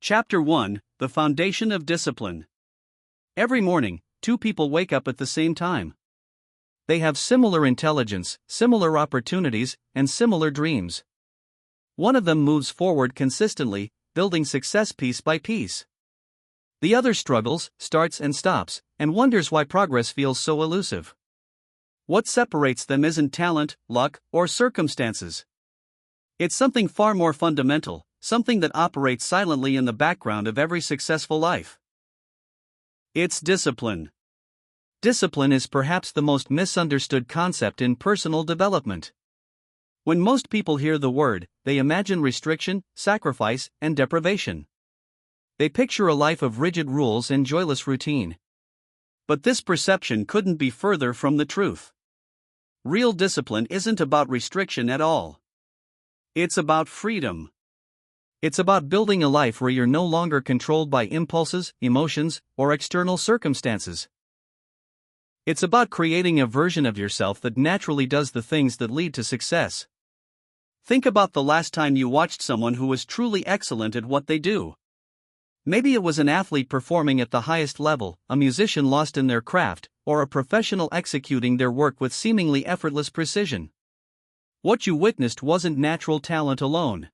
Chapter 1: The Foundation of Discipline. Every morning, two people wake up at the same time. They have similar intelligence, similar opportunities, and similar dreams. One of them moves forward consistently, building success piece by piece. The other struggles, starts and stops, and wonders why progress feels so elusive. What separates them isn't talent, luck, or circumstances. It's something far more fundamental, something that operates silently in the background of every successful life. It's discipline. Discipline is perhaps the most misunderstood concept in personal development. When most people hear the word, they imagine restriction, sacrifice, and deprivation. They picture a life of rigid rules and joyless routine. But this perception couldn't be further from the truth. Real discipline isn't about restriction at all. It's about freedom. It's about building a life where you're no longer controlled by impulses, emotions, or external circumstances. It's about creating a version of yourself that naturally does the things that lead to success. Think about the last time you watched someone who was truly excellent at what they do. Maybe it was an athlete performing at the highest level, a musician lost in their craft, or a professional executing their work with seemingly effortless precision. What you witnessed wasn't natural talent alone.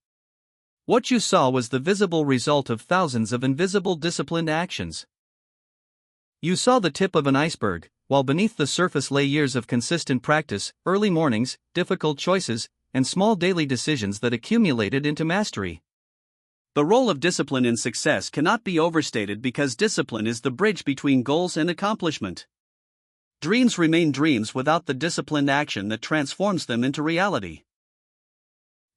What you saw was the visible result of thousands of invisible disciplined actions. You saw the tip of an iceberg, while beneath the surface lay years of consistent practice, early mornings, difficult choices, and small daily decisions that accumulated into mastery. The role of discipline in success cannot be overstated because discipline is the bridge between goals and accomplishment. Dreams remain dreams without the disciplined action that transforms them into reality.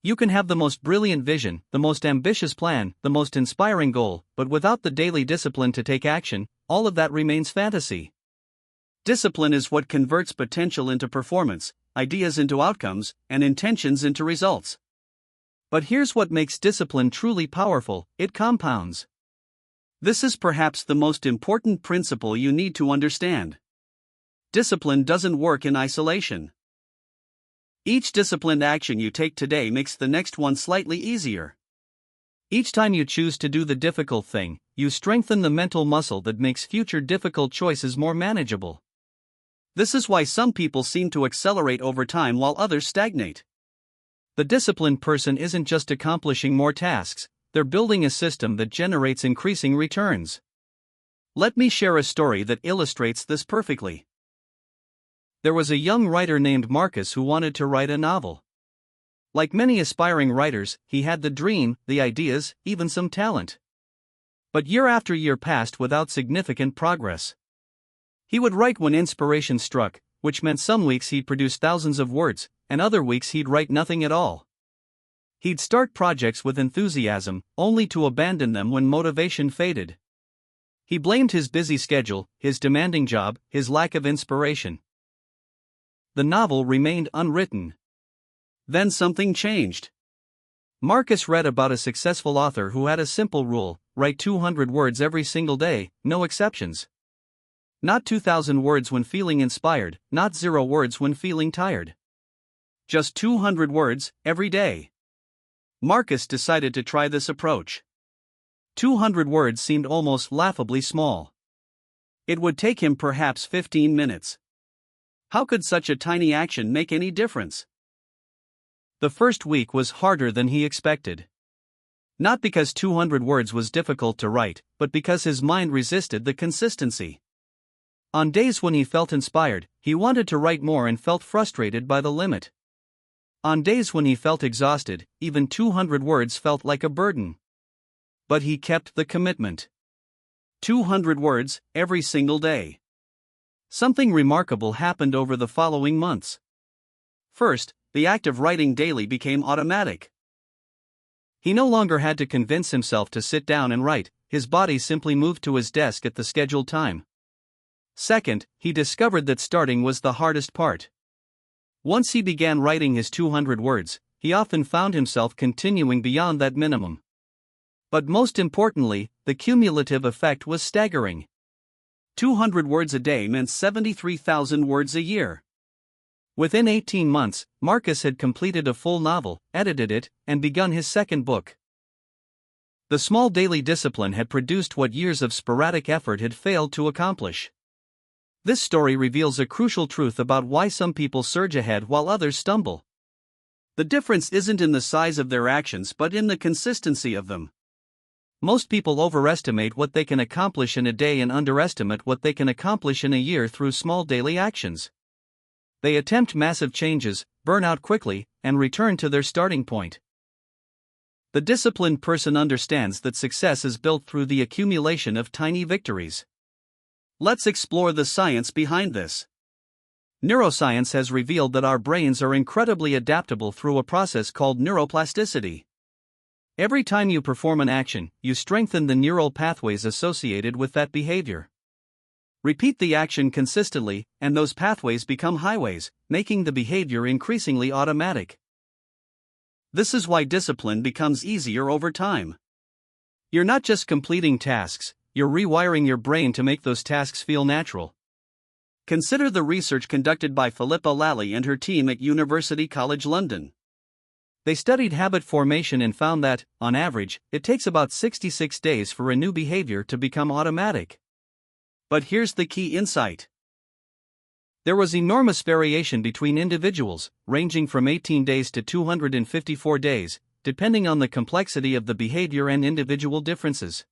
You can have the most brilliant vision, the most ambitious plan, the most inspiring goal, but without the daily discipline to take action, all of that remains fantasy. Discipline is what converts potential into performance, ideas into outcomes, and intentions into results. But here's what makes discipline truly powerful: it compounds. This is perhaps the most important principle you need to understand. Discipline doesn't work in isolation. Each disciplined action you take today makes the next one slightly easier. Each time you choose to do the difficult thing, you strengthen the mental muscle that makes future difficult choices more manageable. This is why some people seem to accelerate over time while others stagnate. The disciplined person isn't just accomplishing more tasks, they're building a system that generates increasing returns. Let me share a story that illustrates this perfectly. There was a young writer named Marcus who wanted to write a novel. Like many aspiring writers, he had the dream, the ideas, even some talent. But year after year passed without significant progress. He would write when inspiration struck, which meant some weeks he'd produce thousands of words, and other weeks he'd write nothing at all. He'd start projects with enthusiasm, only to abandon them when motivation faded. He blamed his busy schedule, his demanding job, his lack of inspiration. The novel remained unwritten. Then something changed. Marcus read about a successful author who had a simple rule: write 200 words every single day, no exceptions. Not 2,000 words when feeling inspired, not 0 words when feeling tired. Just 200 words, every day. Marcus decided to try this approach. 200 words seemed almost laughably small. It would take him perhaps 15 minutes. How could such a tiny action make any difference? The first week was harder than he expected. Not because 200 words was difficult to write, but because his mind resisted the consistency. On days when he felt inspired, he wanted to write more and felt frustrated by the limit. On days when he felt exhausted, even 200 words felt like a burden. But he kept the commitment. 200 words, every single day. Something remarkable happened over the following months. First, the act of writing daily became automatic. He no longer had to convince himself to sit down and write, his body simply moved to his desk at the scheduled time. Second, he discovered that starting was the hardest part. Once he began writing his 200 words, he often found himself continuing beyond that minimum. But most importantly, the cumulative effect was staggering. 200 words a day meant 73,000 words a year. Within 18 months, Marcus had completed a full novel, edited it, and begun his second book. The small daily discipline had produced what years of sporadic effort had failed to accomplish. This story reveals a crucial truth about why some people surge ahead while others stumble. The difference isn't in the size of their actions but in the consistency of them. Most people overestimate what they can accomplish in a day and underestimate what they can accomplish in a year through small daily actions. They attempt massive changes, burn out quickly, and return to their starting point. The disciplined person understands that success is built through the accumulation of tiny victories. Let's explore the science behind this. Neuroscience has revealed that our brains are incredibly adaptable through a process called neuroplasticity. Every time you perform an action, you strengthen the neural pathways associated with that behavior. Repeat the action consistently, and those pathways become highways, making the behavior increasingly automatic. This is why discipline becomes easier over time. You're not just completing tasks, you're rewiring your brain to make those tasks feel natural. Consider the research conducted by Philippa Lally and her team at University College London. They studied habit formation and found that, on average, it takes about 66 days for a new behavior to become automatic. But here's the key insight. There was enormous variation between individuals, ranging from 18 days to 254 days, depending on the complexity of the behavior and individual differences.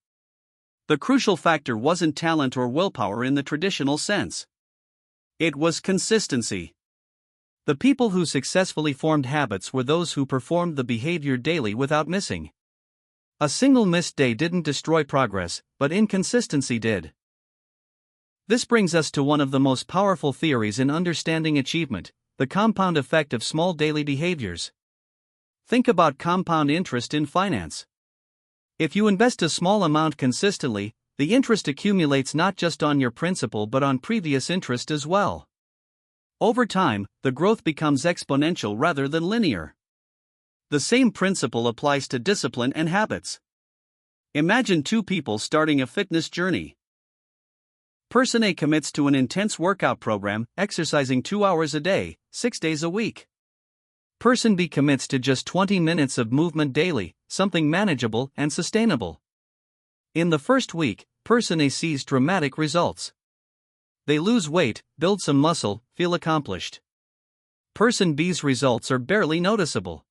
The crucial factor wasn't talent or willpower in the traditional sense. It was consistency. The people who successfully formed habits were those who performed the behavior daily without missing. A single missed day didn't destroy progress, but inconsistency did. This brings us to one of the most powerful theories in understanding achievement, the compound effect of small daily behaviors. Think about compound interest in finance. If you invest a small amount consistently, the interest accumulates not just on your principal but on previous interest as well. Over time, the growth becomes exponential rather than linear. The same principle applies to discipline and habits. Imagine two people starting a fitness journey. Person A commits to an intense workout program, exercising 2 hours a day, 6 days a week. Person B commits to just 20 minutes of movement daily, something manageable and sustainable. In the first week, Person A sees dramatic results. They lose weight, build some muscle, feel accomplished. Person B's results are barely noticeable.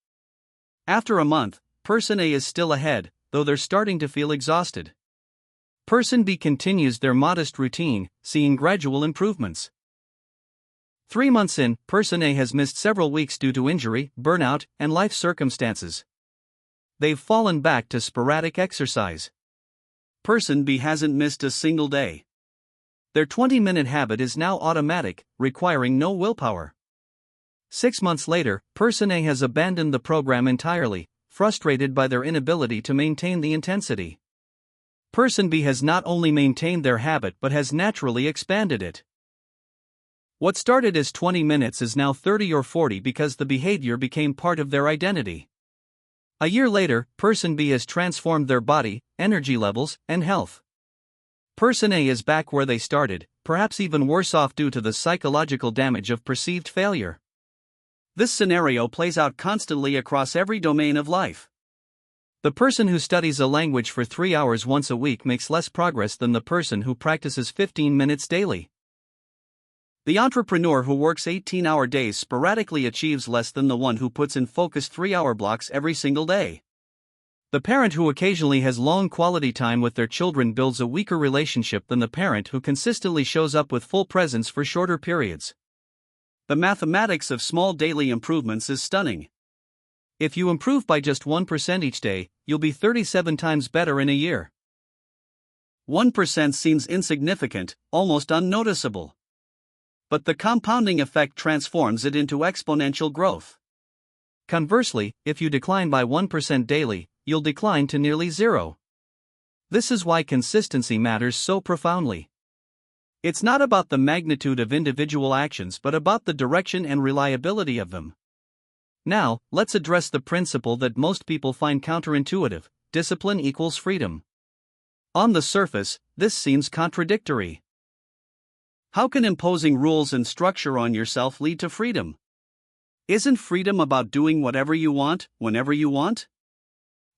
After a month, Person A is still ahead, though they're starting to feel exhausted. Person B continues their modest routine, seeing gradual improvements. 3 months in, Person A has missed several weeks due to injury, burnout, and life circumstances. They've fallen back to sporadic exercise. Person B hasn't missed a single day. Their 20-minute habit is now automatic, requiring no willpower. 6 months later, Person A has abandoned the program entirely, frustrated by their inability to maintain the intensity. Person B has not only maintained their habit but has naturally expanded it. What started as 20 minutes is now 30 or 40 because the behavior became part of their identity. A year later, Person B has transformed their body, energy levels, and health. Person A is back where they started, perhaps even worse off due to the psychological damage of perceived failure. This scenario plays out constantly across every domain of life. The person who studies a language for 3 hours once a week makes less progress than the person who practices 15 minutes daily. The entrepreneur who works 18-hour days sporadically achieves less than the one who puts in focused 3-hour blocks every single day. The parent who occasionally has long quality time with their children builds a weaker relationship than the parent who consistently shows up with full presence for shorter periods. The mathematics of small daily improvements is stunning. If you improve by just 1% each day, you'll be 37 times better in a year. 1% seems insignificant, almost unnoticeable. But the compounding effect transforms it into exponential growth. Conversely, if you decline by 1% daily, you'll decline to nearly zero. This is why consistency matters so profoundly. It's not about the magnitude of individual actions but about the direction and reliability of them. Now, let's address the principle that most people find counterintuitive: discipline equals freedom. On the surface, this seems contradictory. How can imposing rules and structure on yourself lead to freedom? Isn't freedom about doing whatever you want, whenever you want?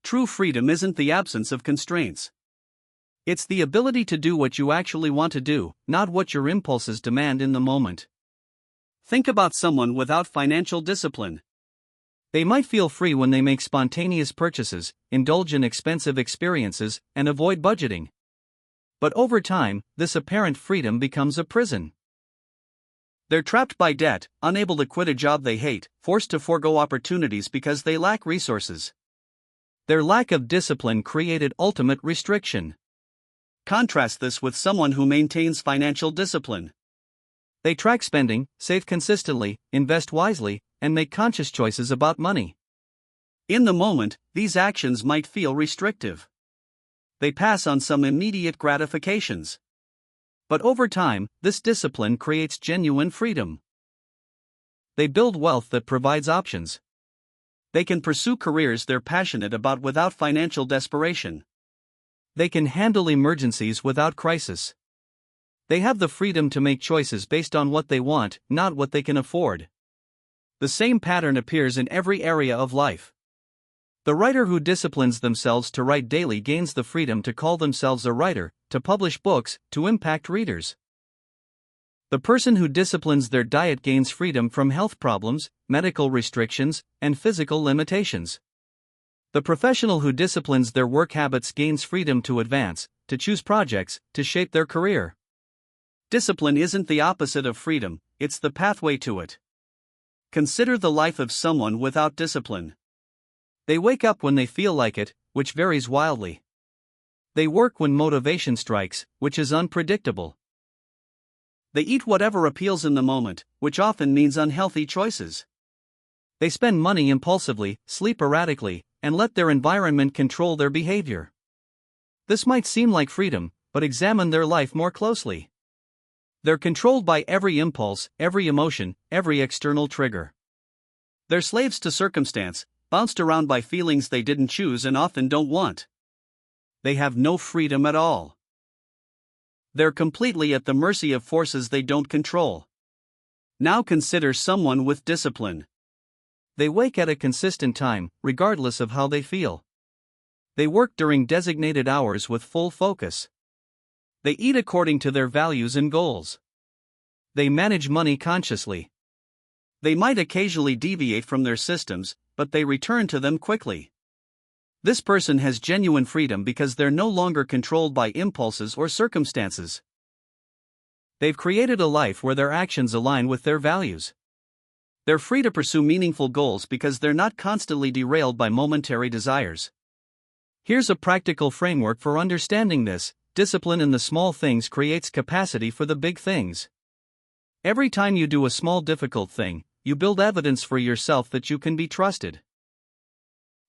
True freedom isn't the absence of constraints. It's the ability to do what you actually want to do, not what your impulses demand in the moment. Think about someone without financial discipline. They might feel free when they make spontaneous purchases, indulge in expensive experiences, and avoid budgeting. But over time, this apparent freedom becomes a prison. They're trapped by debt, unable to quit a job they hate, forced to forego opportunities because they lack resources. Their lack of discipline created ultimate restriction. Contrast this with someone who maintains financial discipline. They track spending, save consistently, invest wisely, and make conscious choices about money. In the moment, these actions might feel restrictive. They pass on some immediate gratifications. But over time, this discipline creates genuine freedom. They build wealth that provides options. They can pursue careers they're passionate about without financial desperation. They can handle emergencies without crisis. They have the freedom to make choices based on what they want, not what they can afford. The same pattern appears in every area of life. The writer who disciplines themselves to write daily gains the freedom to call themselves a writer, to publish books, to impact readers. The person who disciplines their diet gains freedom from health problems, medical restrictions, and physical limitations. The professional who disciplines their work habits gains freedom to advance, to choose projects, to shape their career. Discipline isn't the opposite of freedom, it's the pathway to it. Consider the life of someone without discipline. They wake up when they feel like it, which varies wildly. They work when motivation strikes, which is unpredictable. They eat whatever appeals in the moment, which often means unhealthy choices. They spend money impulsively, sleep erratically, and let their environment control their behavior. This might seem like freedom, but examine their life more closely. They're controlled by every impulse, every emotion, every external trigger. They're slaves to circumstance, bounced around by feelings they didn't choose and often don't want. They have no freedom at all. They're completely at the mercy of forces they don't control. Now consider someone with discipline. They wake at a consistent time, regardless of how they feel. They work during designated hours with full focus. They eat according to their values and goals. They manage money consciously. They might occasionally deviate from their systems, but they return to them quickly. This person has genuine freedom because they're no longer controlled by impulses or circumstances. They've created a life where their actions align with their values. They're free to pursue meaningful goals because they're not constantly derailed by momentary desires. Here's a practical framework for understanding this: discipline in the small things creates capacity for the big things. Every time you do a small difficult thing, you build evidence for yourself that you can be trusted.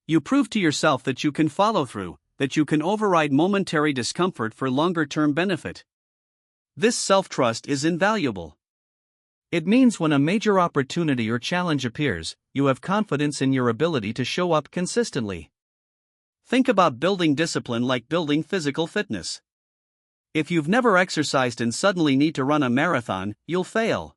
You prove to yourself that you can follow through, that you can override momentary discomfort for longer-term benefit. This self-trust is invaluable. It means when a major opportunity or challenge appears, you have confidence in your ability to show up consistently. Think about building discipline like building physical fitness. If you've never exercised and suddenly need to run a marathon, you'll fail.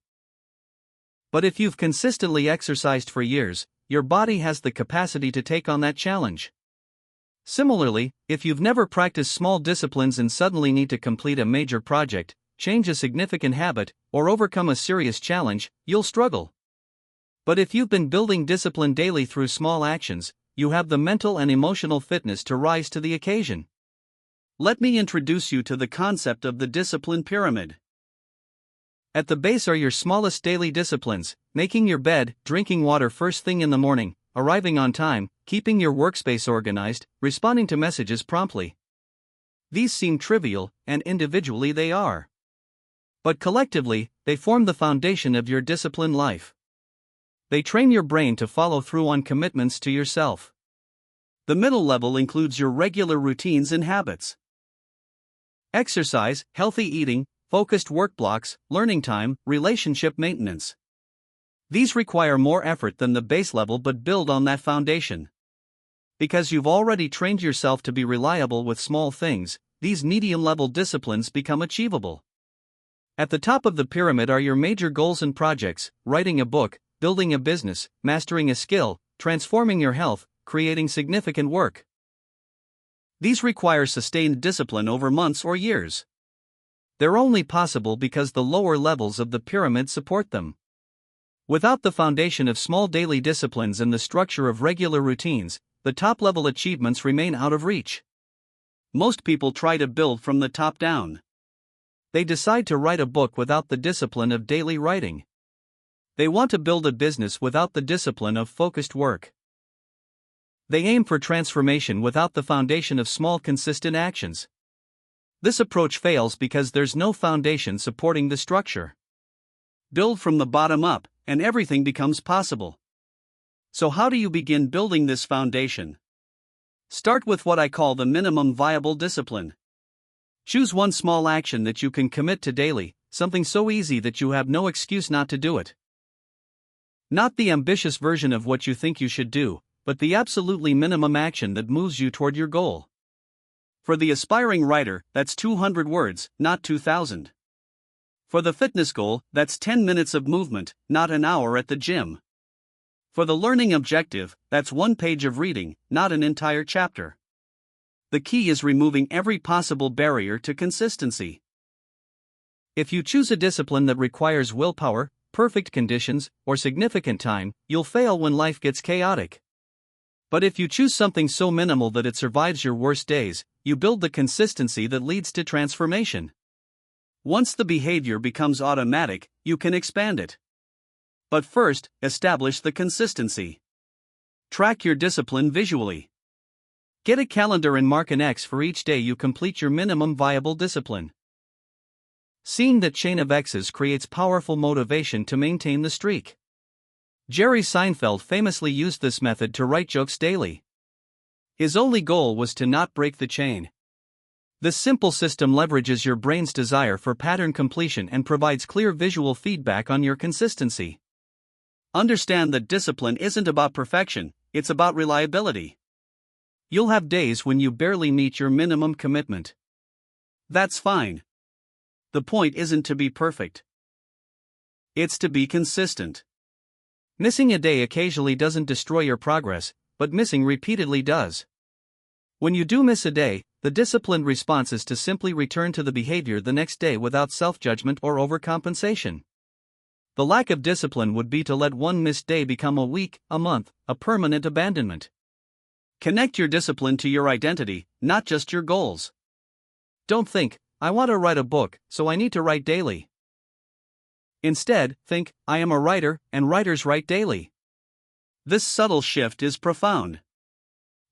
But if you've consistently exercised for years, your body has the capacity to take on that challenge. Similarly, if you've never practiced small disciplines and suddenly need to complete a major project, change a significant habit, or overcome a serious challenge, you'll struggle. But if you've been building discipline daily through small actions, you have the mental and emotional fitness to rise to the occasion. Let me introduce you to the concept of the discipline pyramid. At the base are your smallest daily disciplines: making your bed, drinking water first thing in the morning, arriving on time, keeping your workspace organized, responding to messages promptly. These seem trivial, and individually they are. But collectively, they form the foundation of your disciplined life. They train your brain to follow through on commitments to yourself. The middle level includes your regular routines and habits. Exercise, healthy eating, focused work blocks, learning time, relationship maintenance. These require more effort than the base level but build on that foundation. Because you've already trained yourself to be reliable with small things, these medium-level disciplines become achievable. At the top of the pyramid are your major goals and projects: writing a book, building a business, mastering a skill, transforming your health, creating significant work. These require sustained discipline over months or years. They're only possible because the lower levels of the pyramid support them. Without the foundation of small daily disciplines and the structure of regular routines, the top-level achievements remain out of reach. Most people try to build from the top down. They decide to write a book without the discipline of daily writing. They want to build a business without the discipline of focused work. They aim for transformation without the foundation of small consistent actions. This approach fails because there's no foundation supporting the structure. Build from the bottom up, and everything becomes possible. So how do you begin building this foundation? Start with what I call the minimum viable discipline. Choose one small action that you can commit to daily, something so easy that you have no excuse not to do it. Not the ambitious version of what you think you should do, but the absolutely minimum action that moves you toward your goal. For the aspiring writer, that's 200 words, not 2,000. For the fitness goal, that's 10 minutes of movement, not an hour at the gym. For the learning objective, that's 1 page of reading, not an entire chapter. The key is removing every possible barrier to consistency. If you choose a discipline that requires willpower, perfect conditions, or significant time, you'll fail when life gets chaotic. But if you choose something so minimal that it survives your worst days, you build the consistency that leads to transformation. Once the behavior becomes automatic, you can expand it. But first, establish the consistency. Track your discipline visually. Get a calendar and mark an X for each day you complete your minimum viable discipline. Seeing that chain of X's creates powerful motivation to maintain the streak. Jerry Seinfeld famously used this method to write jokes daily. His only goal was to not break the chain. This simple system leverages your brain's desire for pattern completion and provides clear visual feedback on your consistency. Understand that discipline isn't about perfection, it's about reliability. You'll have days when you barely meet your minimum commitment. That's fine. The point isn't to be perfect. It's to be consistent. Missing a day occasionally doesn't destroy your progress, but missing repeatedly does. When you do miss a day, the disciplined response is to simply return to the behavior the next day without self-judgment or overcompensation. The lack of discipline would be to let one missed day become a week, a month, a permanent abandonment. Connect your discipline to your identity, not just your goals. Don't think, I want to write a book, so I need to write daily. Instead, think, I am a writer, and writers write daily. This subtle shift is profound.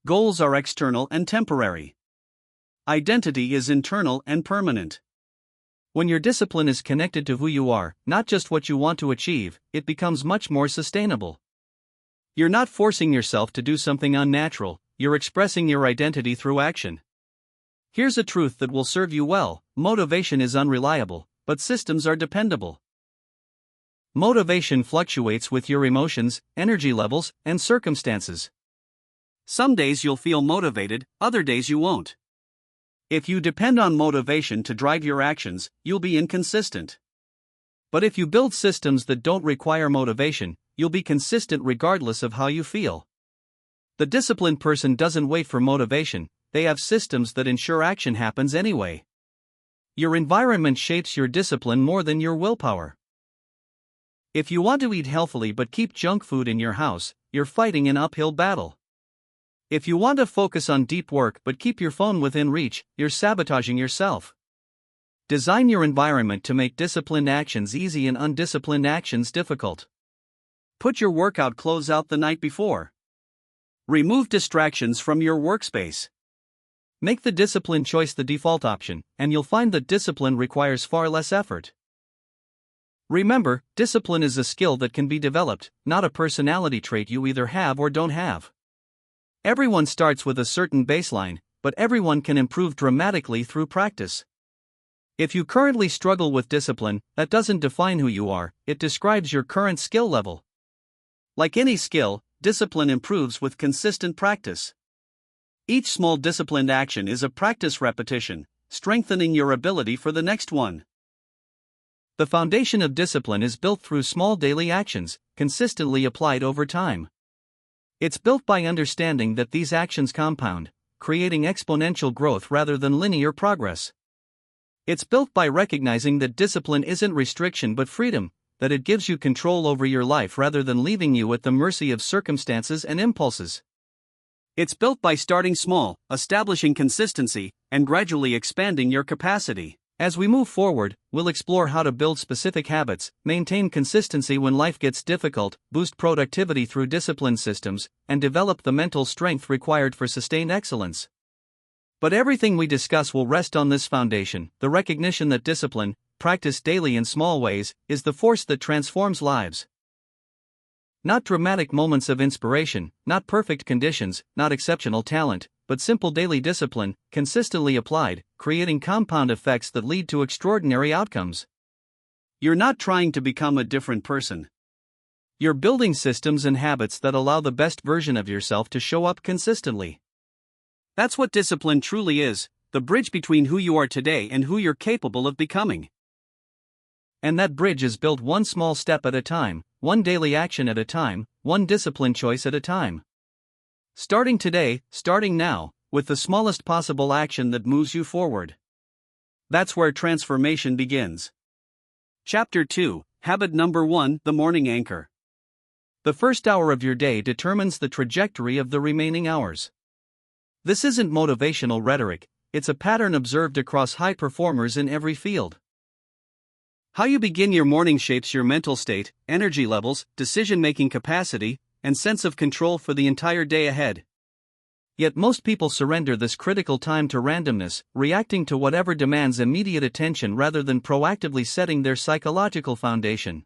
Goals are external and temporary. Identity is internal and permanent. When your discipline is connected to who you are, not just what you want to achieve, it becomes much more sustainable. You're not forcing yourself to do something unnatural, you're expressing your identity through action. Here's a truth that will serve you well: motivation is unreliable, but systems are dependable. Motivation fluctuates with your emotions, energy levels, and circumstances. Some days you'll feel motivated, other days you won't. If you depend on motivation to drive your actions, you'll be inconsistent. But if you build systems that don't require motivation, you'll be consistent regardless of how you feel. The disciplined person doesn't wait for motivation, they have systems that ensure action happens anyway. Your environment shapes your discipline more than your willpower. If you want to eat healthily but keep junk food in your house, you're fighting an uphill battle. If you want to focus on deep work but keep your phone within reach, you're sabotaging yourself. Design your environment to make disciplined actions easy and undisciplined actions difficult. Put your workout clothes out the night before. Remove distractions from your workspace. Make the discipline choice the default option, and you'll find that discipline requires far less effort. Remember, discipline is a skill that can be developed, not a personality trait you either have or don't have. Everyone starts with a certain baseline, but everyone can improve dramatically through practice. If you currently struggle with discipline, that doesn't define who you are, it describes your current skill level. Like any skill, discipline improves with consistent practice. Each small disciplined action is a practice repetition, strengthening your ability for the next one. The foundation of discipline is built through small daily actions, consistently applied over time. It's built by understanding that these actions compound, creating exponential growth rather than linear progress. It's built by recognizing that discipline isn't restriction but freedom, that it gives you control over your life rather than leaving you at the mercy of circumstances and impulses. It's built by starting small, establishing consistency, and gradually expanding your capacity. As we move forward, we'll explore how to build specific habits, maintain consistency when life gets difficult, boost productivity through discipline systems, and develop the mental strength required for sustained excellence. But everything we discuss will rest on this foundation: the recognition that discipline, practiced daily in small ways, is the force that transforms lives. Not dramatic moments of inspiration, not perfect conditions, not exceptional talent, but simple daily discipline, consistently applied, creating compound effects that lead to extraordinary outcomes. You're not trying to become a different person. You're building systems and habits that allow the best version of yourself to show up consistently. That's what discipline truly is, the bridge between who you are today and who you're capable of becoming. And that bridge is built one small step at a time, one daily action at a time, one discipline choice at a time. Starting today, starting now, with the smallest possible action that moves you forward. That's where transformation begins. Chapter 2, Habit Number 1: The Morning Anchor. The first hour of your day determines the trajectory of the remaining hours. This isn't motivational rhetoric, it's a pattern observed across high performers in every field. How you begin your morning shapes your mental state, energy levels, decision-making capacity, and sense of control for the entire day ahead. Yet most people surrender this critical time to randomness, reacting to whatever demands immediate attention rather than proactively setting their psychological foundation.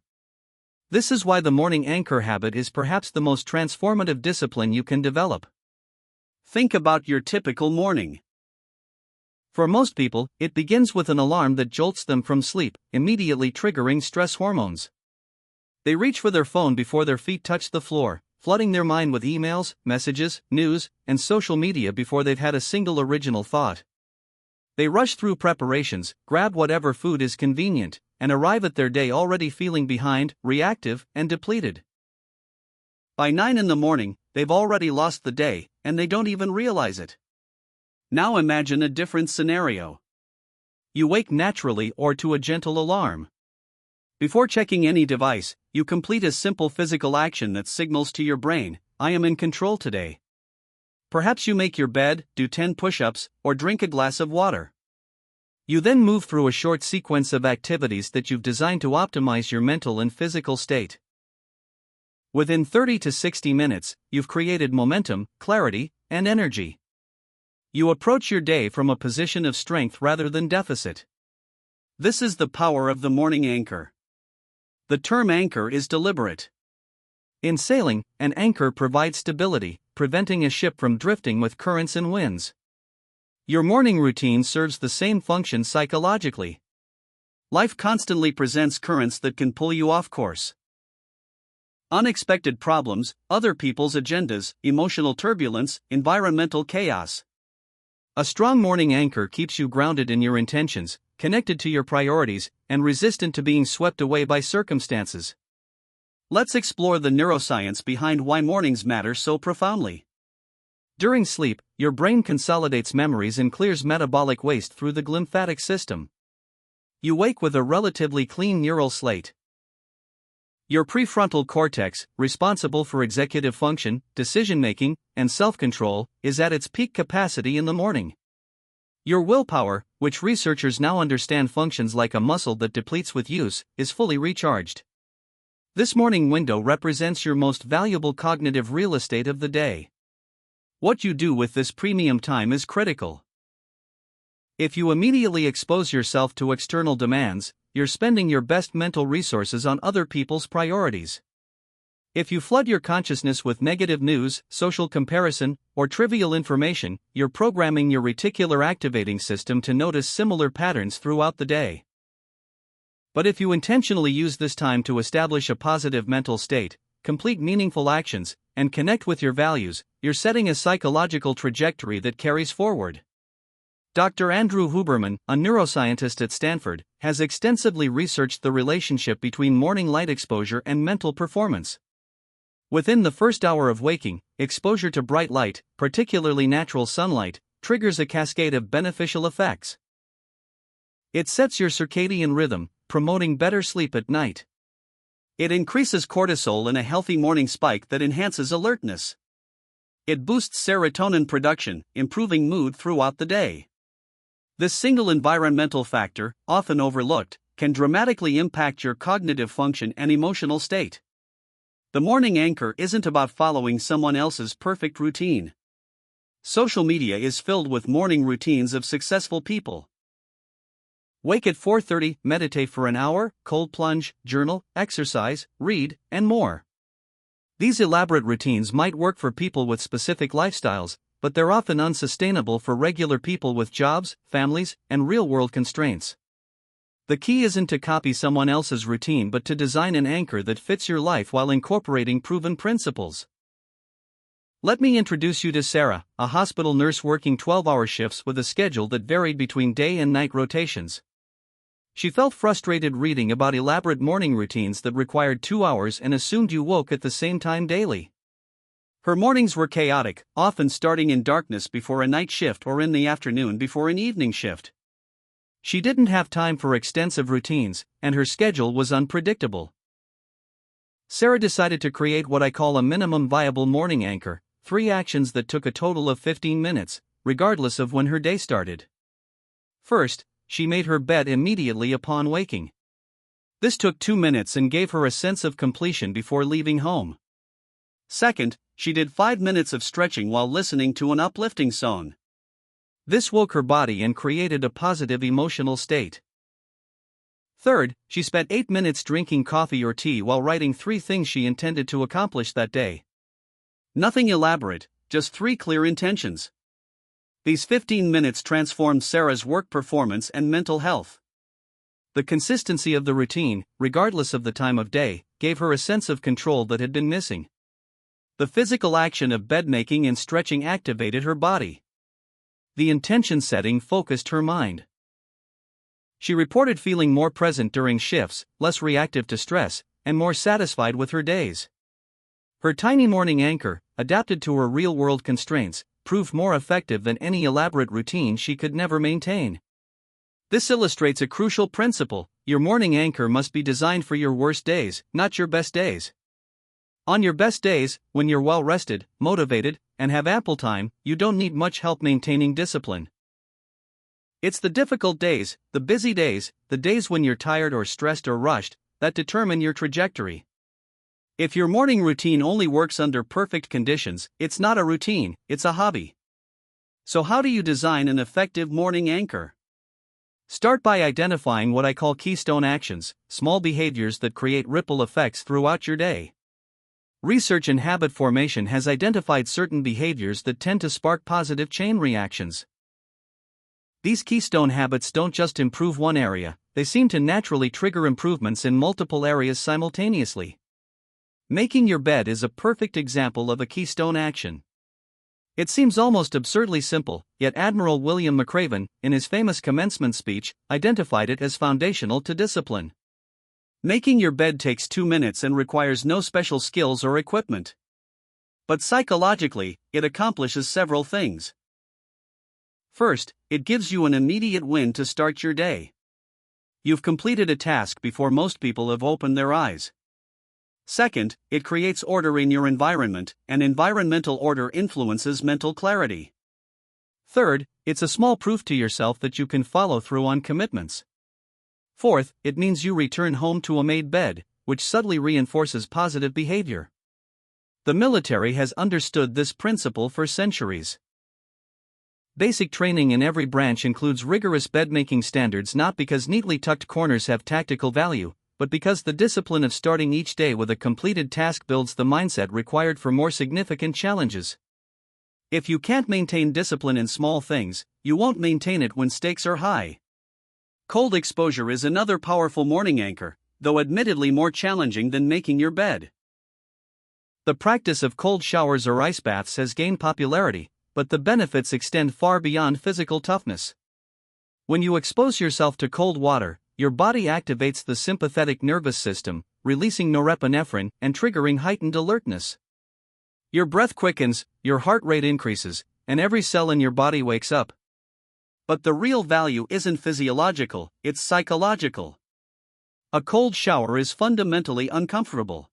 This is why the morning anchor habit is perhaps the most transformative discipline you can develop. Think about your typical morning. For most people, it begins with an alarm that jolts them from sleep, immediately triggering stress hormones. They reach for their phone before their feet touch the floor, flooding their mind with emails, messages, news, and social media before they've had a single original thought. They rush through preparations, grab whatever food is convenient, and arrive at their day already feeling behind, reactive, and depleted. By 9 in the morning, they've already lost the day, and they don't even realize it. Now imagine a different scenario. You wake naturally or to a gentle alarm. Before checking any device, you complete a simple physical action that signals to your brain, "I am in control today." Perhaps you make your bed, do 10 push-ups, or drink a glass of water. You then move through a short sequence of activities that you've designed to optimize your mental and physical state. Within 30 to 60 minutes, you've created momentum, clarity, and energy. You approach your day from a position of strength rather than deficit. This is the power of the morning anchor. The term anchor is deliberate. In sailing, an anchor provides stability, preventing a ship from drifting with currents and winds. Your morning routine serves the same function psychologically. Life constantly presents currents that can pull you off course. Unexpected problems, other people's agendas, emotional turbulence, environmental chaos. A strong morning anchor keeps you grounded in your intentions, connected to your priorities, and resistant to being swept away by circumstances. Let's explore the neuroscience behind why mornings matter so profoundly. During sleep, your brain consolidates memories and clears metabolic waste through the lymphatic system. You wake with a relatively clean neural slate. Your prefrontal cortex, responsible for executive function, decision-making, and self-control, is at its peak capacity in the morning. Your willpower, which researchers now understand functions like a muscle that depletes with use, is fully recharged. This morning window represents your most valuable cognitive real estate of the day. What you do with this premium time is critical. If you immediately expose yourself to external demands, you're spending your best mental resources on other people's priorities. If you flood your consciousness with negative news, social comparison, or trivial information, you're programming your reticular activating system to notice similar patterns throughout the day. But if you intentionally use this time to establish a positive mental state, complete meaningful actions, and connect with your values, you're setting a psychological trajectory that carries forward. Dr. Andrew Huberman, a neuroscientist at Stanford, has extensively researched the relationship between morning light exposure and mental performance. Within the first hour of waking, exposure to bright light, particularly natural sunlight, triggers a cascade of beneficial effects. It sets your circadian rhythm, promoting better sleep at night. It increases cortisol in a healthy morning spike that enhances alertness. It boosts serotonin production, improving mood throughout the day. This single environmental factor, often overlooked, can dramatically impact your cognitive function and emotional state. The morning anchor isn't about following someone else's perfect routine. Social media is filled with morning routines of successful people. Wake at 4:30, meditate for an hour, cold plunge, journal, exercise, read, and more. These elaborate routines might work for people with specific lifestyles, but they're often unsustainable for regular people with jobs, families, and real-world constraints. The key isn't to copy someone else's routine but to design an anchor that fits your life while incorporating proven principles. Let me introduce you to Sarah, a hospital nurse working 12-hour shifts with a schedule that varied between day and night rotations. She felt frustrated reading about elaborate morning routines that required 2 hours and assumed you woke at the same time daily. Her mornings were chaotic, often starting in darkness before a night shift or in the afternoon before an evening shift. She didn't have time for extensive routines, and her schedule was unpredictable. Sarah decided to create what I call a minimum viable morning anchor, 3 actions that took a total of 15 minutes, regardless of when her day started. First, she made her bed immediately upon waking. This took 2 minutes and gave her a sense of completion before leaving home. Second, she did 5 minutes of stretching while listening to an uplifting song. This woke her body and created a positive emotional state. Third, she spent 8 minutes drinking coffee or tea while writing 3 things she intended to accomplish that day. Nothing elaborate, just 3 clear intentions. These 15 minutes transformed Sarah's work performance and mental health. The consistency of the routine, regardless of the time of day, gave her a sense of control that had been missing. The physical action of bed-making and stretching activated her body. The intention setting focused her mind. She reported feeling more present during shifts, less reactive to stress, and more satisfied with her days. Her tiny morning anchor, adapted to her real-world constraints, proved more effective than any elaborate routine she could never maintain. This illustrates a crucial principle: your morning anchor must be designed for your worst days, not your best days. On your best days, when you're well-rested, motivated, and have ample time, you don't need much help maintaining discipline. It's the difficult days, the busy days, the days when you're tired or stressed or rushed, that determine your trajectory. If your morning routine only works under perfect conditions, it's not a routine, it's a hobby. So how do you design an effective morning anchor? Start by identifying what I call keystone actions, small behaviors that create ripple effects throughout your day. Research in habit formation has identified certain behaviors that tend to spark positive chain reactions. These keystone habits don't just improve one area, they seem to naturally trigger improvements in multiple areas simultaneously. Making your bed is a perfect example of a keystone action. It seems almost absurdly simple, yet Admiral William McRaven, in his famous commencement speech, identified it as foundational to discipline. Making your bed takes 2 minutes and requires no special skills or equipment. But psychologically, it accomplishes several things. First, it gives you an immediate win to start your day. You've completed a task before most people have opened their eyes. Second, it creates order in your environment, and environmental order influences mental clarity. Third, it's a small proof to yourself that you can follow through on commitments. Fourth, it means you return home to a made bed, which subtly reinforces positive behavior. The military has understood this principle for centuries. Basic training in every branch includes rigorous bed-making standards, not because neatly tucked corners have tactical value, but because the discipline of starting each day with a completed task builds the mindset required for more significant challenges. If you can't maintain discipline in small things, you won't maintain it when stakes are high. Cold exposure is another powerful morning anchor, though admittedly more challenging than making your bed. The practice of cold showers or ice baths has gained popularity, but the benefits extend far beyond physical toughness. When you expose yourself to cold water, your body activates the sympathetic nervous system, releasing norepinephrine and triggering heightened alertness. Your breath quickens, your heart rate increases, and every cell in your body wakes up. But the real value isn't physiological, it's psychological. A cold shower is fundamentally uncomfortable.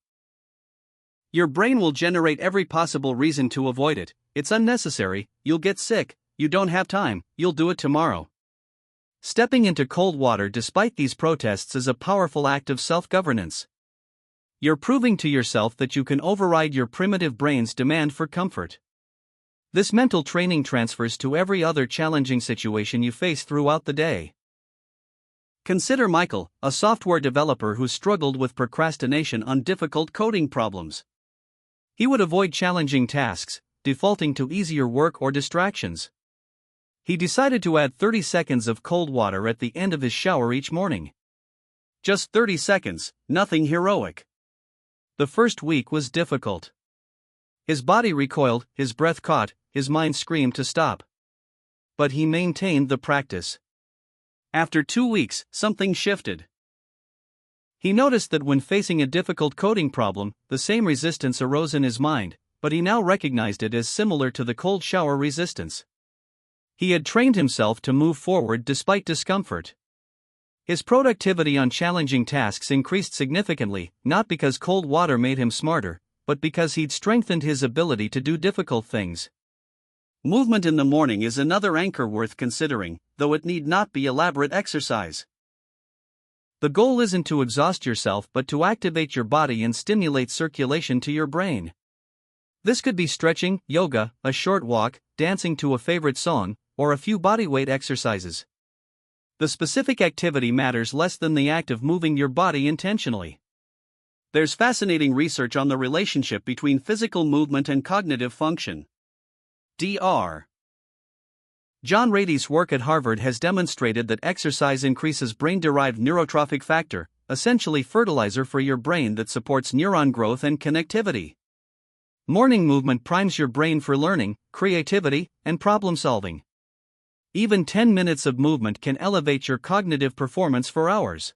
Your brain will generate every possible reason to avoid it. It's unnecessary, you'll get sick, you don't have time, you'll do it tomorrow. Stepping into cold water despite these protests is a powerful act of self-governance. You're proving to yourself that you can override your primitive brain's demand for comfort. This mental training transfers to every other challenging situation you face throughout the day. Consider Michael, a software developer who struggled with procrastination on difficult coding problems. He would avoid challenging tasks, defaulting to easier work or distractions. He decided to add 30 seconds of cold water at the end of his shower each morning. Just 30 seconds, nothing heroic. The first week was difficult. His body recoiled, his breath caught, his mind screamed to stop. But he maintained the practice. After 2 weeks, something shifted. He noticed that when facing a difficult coding problem, the same resistance arose in his mind, but he now recognized it as similar to the cold shower resistance. He had trained himself to move forward despite discomfort. His productivity on challenging tasks increased significantly, not because cold water made him smarter, but because he'd strengthened his ability to do difficult things. Movement in the morning is another anchor worth considering, though it need not be elaborate exercise. The goal isn't to exhaust yourself but to activate your body and stimulate circulation to your brain. This could be stretching, yoga, a short walk, dancing to a favorite song, or a few bodyweight exercises. The specific activity matters less than the act of moving your body intentionally. There's fascinating research on the relationship between physical movement and cognitive function. Dr. John Ratey's work at Harvard has demonstrated that exercise increases brain-derived neurotrophic factor, essentially fertilizer for your brain that supports neuron growth and connectivity. Morning movement primes your brain for learning, creativity, and problem-solving. Even 10 minutes of movement can elevate your cognitive performance for hours.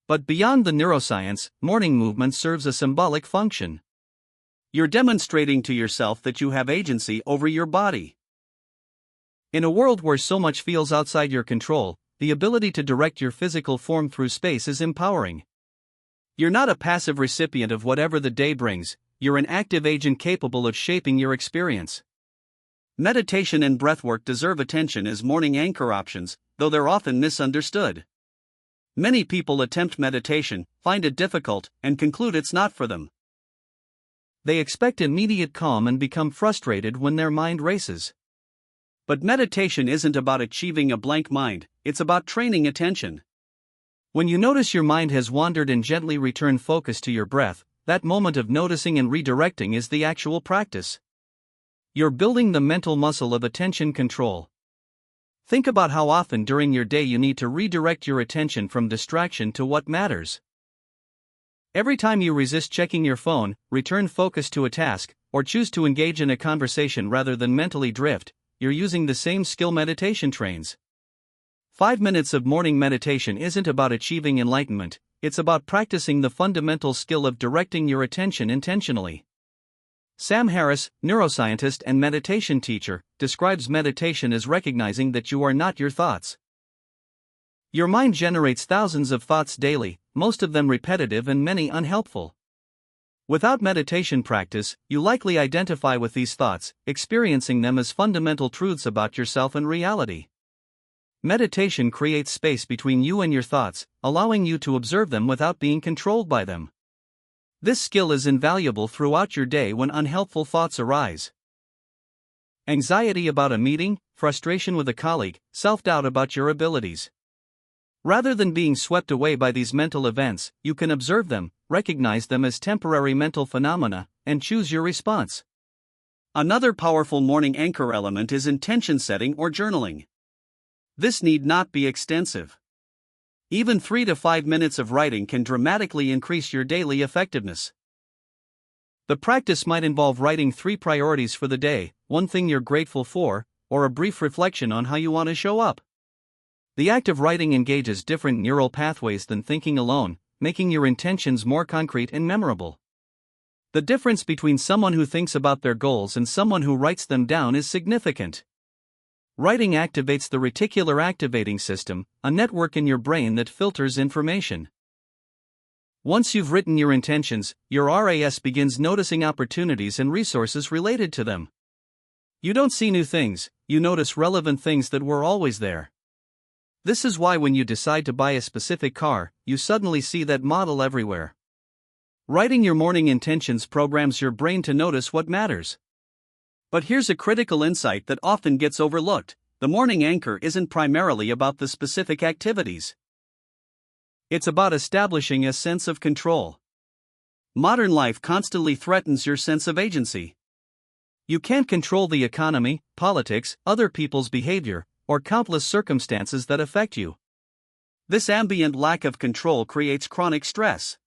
But beyond the neuroscience, morning movement serves a symbolic function. You're demonstrating to yourself that you have agency over your body. In a world where so much feels outside your control, the ability to direct your physical form through space is empowering. You're not a passive recipient of whatever the day brings, you're an active agent capable of shaping your experience. Meditation and breathwork deserve attention as morning anchor options, though they're often misunderstood. Many people attempt meditation, find it difficult, and conclude it's not for them. They expect immediate calm and become frustrated when their mind races. But meditation isn't about achieving a blank mind, it's about training attention. When you notice your mind has wandered and gently return focus to your breath, that moment of noticing and redirecting is the actual practice. You're building the mental muscle of attention control. Think about how often during your day you need to redirect your attention from distraction to what matters. Every time you resist checking your phone, return focus to a task, or choose to engage in a conversation rather than mentally drift, you're using the same skill meditation trains. 5 minutes of morning meditation isn't about achieving enlightenment, it's about practicing the fundamental skill of directing your attention intentionally. Sam Harris, neuroscientist and meditation teacher, describes meditation as recognizing that you are not your thoughts. Your mind generates thousands of thoughts daily, most of them repetitive and many unhelpful. Without meditation practice, you likely identify with these thoughts, experiencing them as fundamental truths about yourself and reality. Meditation creates space between you and your thoughts, allowing you to observe them without being controlled by them. This skill is invaluable throughout your day when unhelpful thoughts arise. Anxiety about a meeting, frustration with a colleague, self-doubt about your abilities. Rather than being swept away by these mental events, you can observe them, recognize them as temporary mental phenomena, and choose your response. Another powerful morning anchor element is intention setting or journaling. This need not be extensive. Even 3 to 5 minutes of writing can dramatically increase your daily effectiveness. The practice might involve writing 3 priorities for the day, 1 thing you're grateful for, or a brief reflection on how you want to show up. The act of writing engages different neural pathways than thinking alone, making your intentions more concrete and memorable. The difference between someone who thinks about their goals and someone who writes them down is significant. Writing activates the reticular activating system, a network in your brain that filters information. Once you've written your intentions, your RAS begins noticing opportunities and resources related to them. You don't see new things, you notice relevant things that were always there. This is why when you decide to buy a specific car, you suddenly see that model everywhere. Writing your morning intentions programs your brain to notice what matters. But here's a critical insight that often gets overlooked: the morning anchor isn't primarily about the specific activities. It's about establishing a sense of control. Modern life constantly threatens your sense of agency. You can't control the economy, politics, other people's behavior, or countless circumstances that affect you. This ambient lack of control creates chronic stress.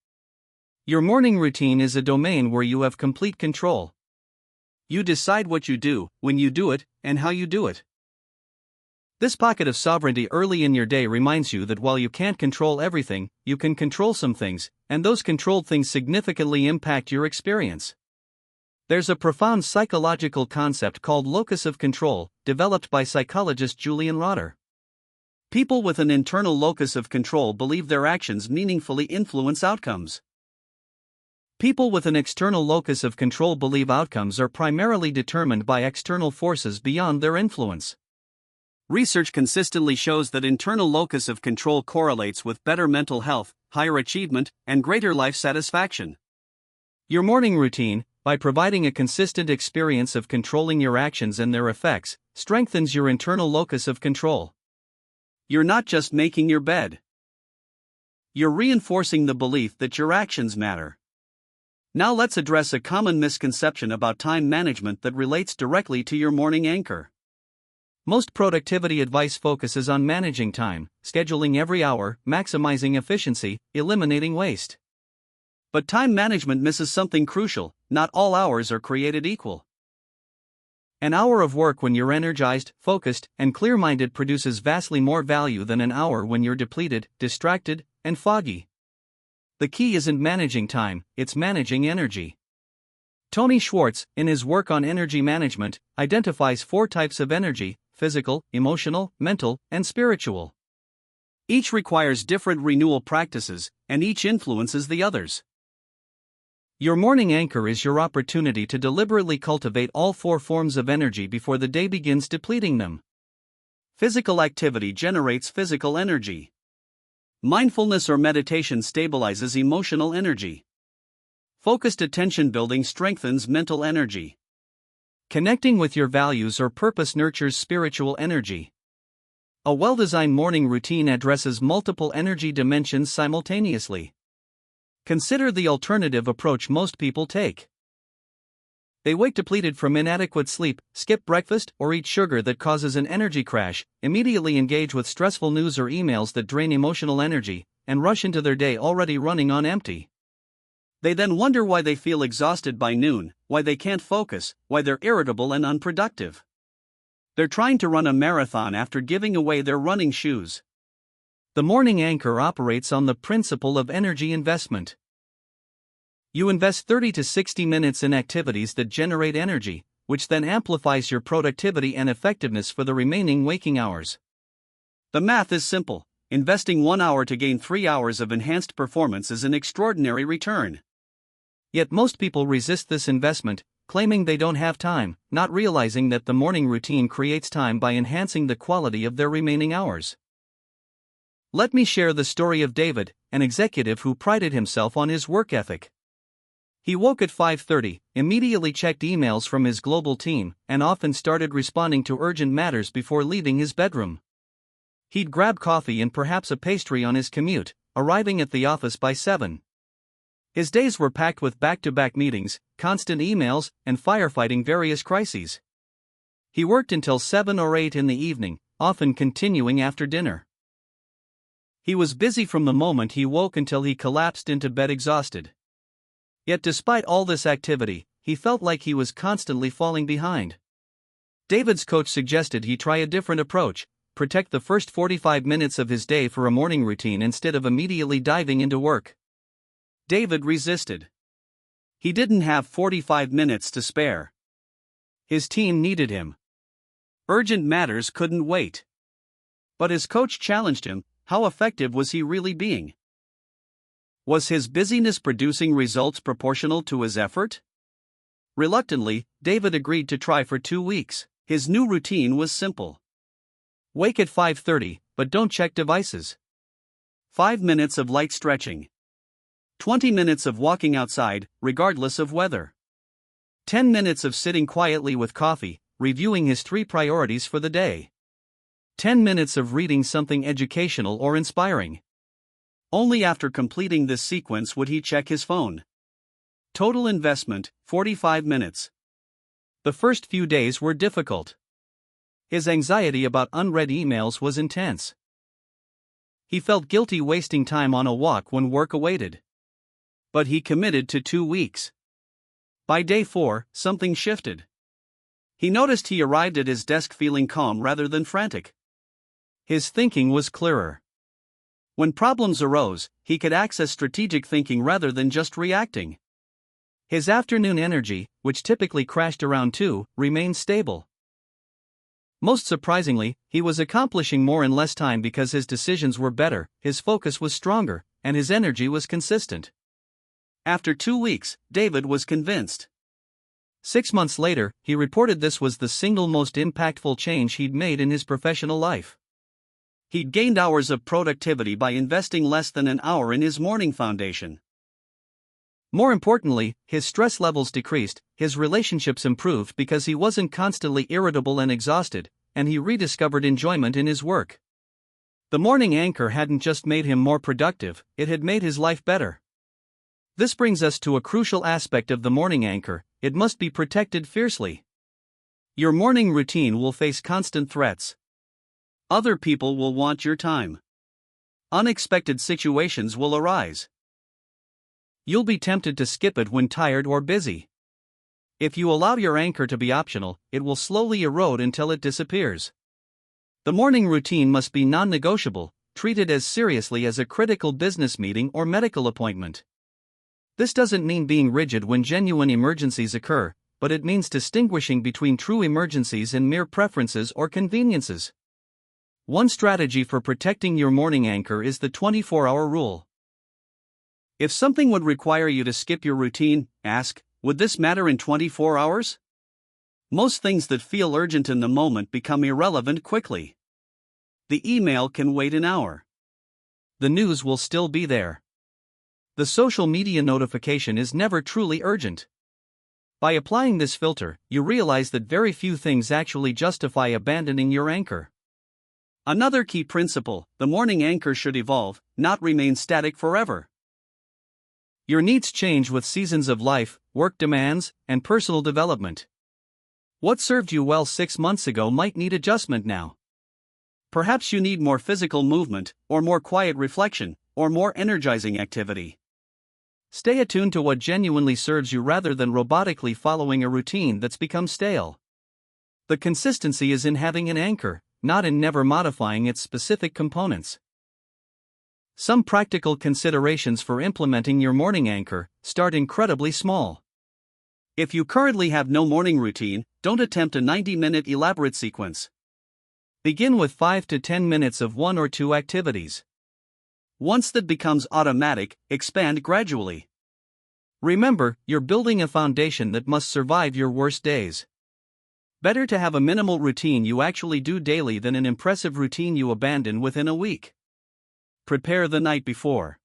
Your morning routine is a domain where you have complete control. You decide what you do, when you do it, and how you do it. This pocket of sovereignty early in your day reminds you that while you can't control everything, you can control some things, and those controlled things significantly impact your experience. There's a profound psychological concept called locus of control, developed by psychologist Julian Rotter. People with an internal locus of control believe their actions meaningfully influence outcomes. People with an external locus of control believe outcomes are primarily determined by external forces beyond their influence. Research consistently shows that internal locus of control correlates with better mental health, higher achievement, and greater life satisfaction. Your morning routine, by providing a consistent experience of controlling your actions and their effects, strengthens your internal locus of control. You're not just making your bed. You're reinforcing the belief that your actions matter. Now let's address a common misconception about time management that relates directly to your morning anchor. Most productivity advice focuses on managing time, scheduling every hour, maximizing efficiency, eliminating waste. But time management misses something crucial: not all hours are created equal. An hour of work when you're energized, focused, and clear-minded produces vastly more value than an hour when you're depleted, distracted, and foggy. The key isn't managing time, it's managing energy. Tony Schwartz, in his work on energy management, identifies 4 types of energy: physical, emotional, mental, and spiritual. Each requires different renewal practices, and each influences the others. Your morning anchor is your opportunity to deliberately cultivate all 4 forms of energy before the day begins depleting them. Physical activity generates physical energy. Mindfulness or meditation stabilizes emotional energy. Focused attention building strengthens mental energy. Connecting with your values or purpose nurtures spiritual energy. A well-designed morning routine addresses multiple energy dimensions simultaneously. Consider the alternative approach most people take. They wake depleted from inadequate sleep, skip breakfast, or eat sugar that causes an energy crash, immediately engage with stressful news or emails that drain emotional energy, and rush into their day already running on empty. They then wonder why they feel exhausted by noon, why they can't focus, why they're irritable and unproductive. They're trying to run a marathon after giving away their running shoes. The morning anchor operates on the principle of energy investment. You invest 30 to 60 minutes in activities that generate energy, which then amplifies your productivity and effectiveness for the remaining waking hours. The math is simple: investing 1 hour to gain 3 hours of enhanced performance is an extraordinary return. Yet most people resist this investment, claiming they don't have time, not realizing that the morning routine creates time by enhancing the quality of their remaining hours. Let me share the story of David, an executive who prided himself on his work ethic. He woke at 5:30, immediately checked emails from his global team, and often started responding to urgent matters before leaving his bedroom. He'd grab coffee and perhaps a pastry on his commute, arriving at the office by 7. His days were packed with back-to-back meetings, constant emails, and firefighting various crises. He worked until 7 or 8 in the evening, often continuing after dinner. He was busy from the moment he woke until he collapsed into bed exhausted. Yet despite all this activity, he felt like he was constantly falling behind. David's coach suggested he try a different approach: protect the first 45 minutes of his day for a morning routine instead of immediately diving into work. David resisted. He didn't have 45 minutes to spare. His team needed him. Urgent matters couldn't wait. But his coach challenged him. How effective was he really being? Was his busyness producing results proportional to his effort? Reluctantly, David agreed to try for 2 weeks. His new routine was simple. Wake at 5:30, but don't check devices. 5 minutes of light stretching. 20 minutes of walking outside, regardless of weather. 10 minutes of sitting quietly with coffee, reviewing his 3 priorities for the day. 10 minutes of reading something educational or inspiring. Only after completing this sequence would he check his phone. Total investment, 45 minutes. The first few days were difficult. His anxiety about unread emails was intense. He felt guilty wasting time on a walk when work awaited. But he committed to 2 weeks. By day 4, something shifted. He noticed he arrived at his desk feeling calm rather than frantic. His thinking was clearer. When problems arose, he could access strategic thinking rather than just reacting. His afternoon energy, which typically crashed around 2, remained stable. Most surprisingly, he was accomplishing more in less time because his decisions were better, his focus was stronger, and his energy was consistent. After 2 weeks, David was convinced. 6 months later, he reported this was the single most impactful change he'd made in his professional life. He'd gained hours of productivity by investing less than an hour in his morning foundation. More importantly, his stress levels decreased, his relationships improved because he wasn't constantly irritable and exhausted, and he rediscovered enjoyment in his work. The morning anchor hadn't just made him more productive, it had made his life better. This brings us to a crucial aspect of the morning anchor: it must be protected fiercely. Your morning routine will face constant threats. Other people will want your time. Unexpected situations will arise. You'll be tempted to skip it when tired or busy. If you allow your anchor to be optional, it will slowly erode until it disappears. The morning routine must be non-negotiable, treated as seriously as a critical business meeting or medical appointment. This doesn't mean being rigid when genuine emergencies occur, but it means distinguishing between true emergencies and mere preferences or conveniences. One strategy for protecting your morning anchor is the 24-hour rule. If something would require you to skip your routine, ask, would this matter in 24 hours? Most things that feel urgent in the moment become irrelevant quickly. The email can wait an hour. The news will still be there. The social media notification is never truly urgent. By applying this filter, you realize that very few things actually justify abandoning your anchor. Another key principle: the morning anchor should evolve, not remain static forever. Your needs change with seasons of life, work demands, and personal development. What served you well 6 months ago might need adjustment now. Perhaps you need more physical movement, or more quiet reflection, or more energizing activity. Stay attuned to what genuinely serves you rather than robotically following a routine that's become stale. The consistency is in having an anchor, not in never modifying its specific components. Some practical considerations for implementing your morning anchor: start incredibly small. If you currently have no morning routine, don't attempt a 90-minute elaborate sequence. Begin with 5 to 10 minutes of 1 or 2 activities. Once that becomes automatic, expand gradually. Remember, you're building a foundation that must survive your worst days. Better to have a minimal routine you actually do daily than an impressive routine you abandon within a week. Prepare the night before.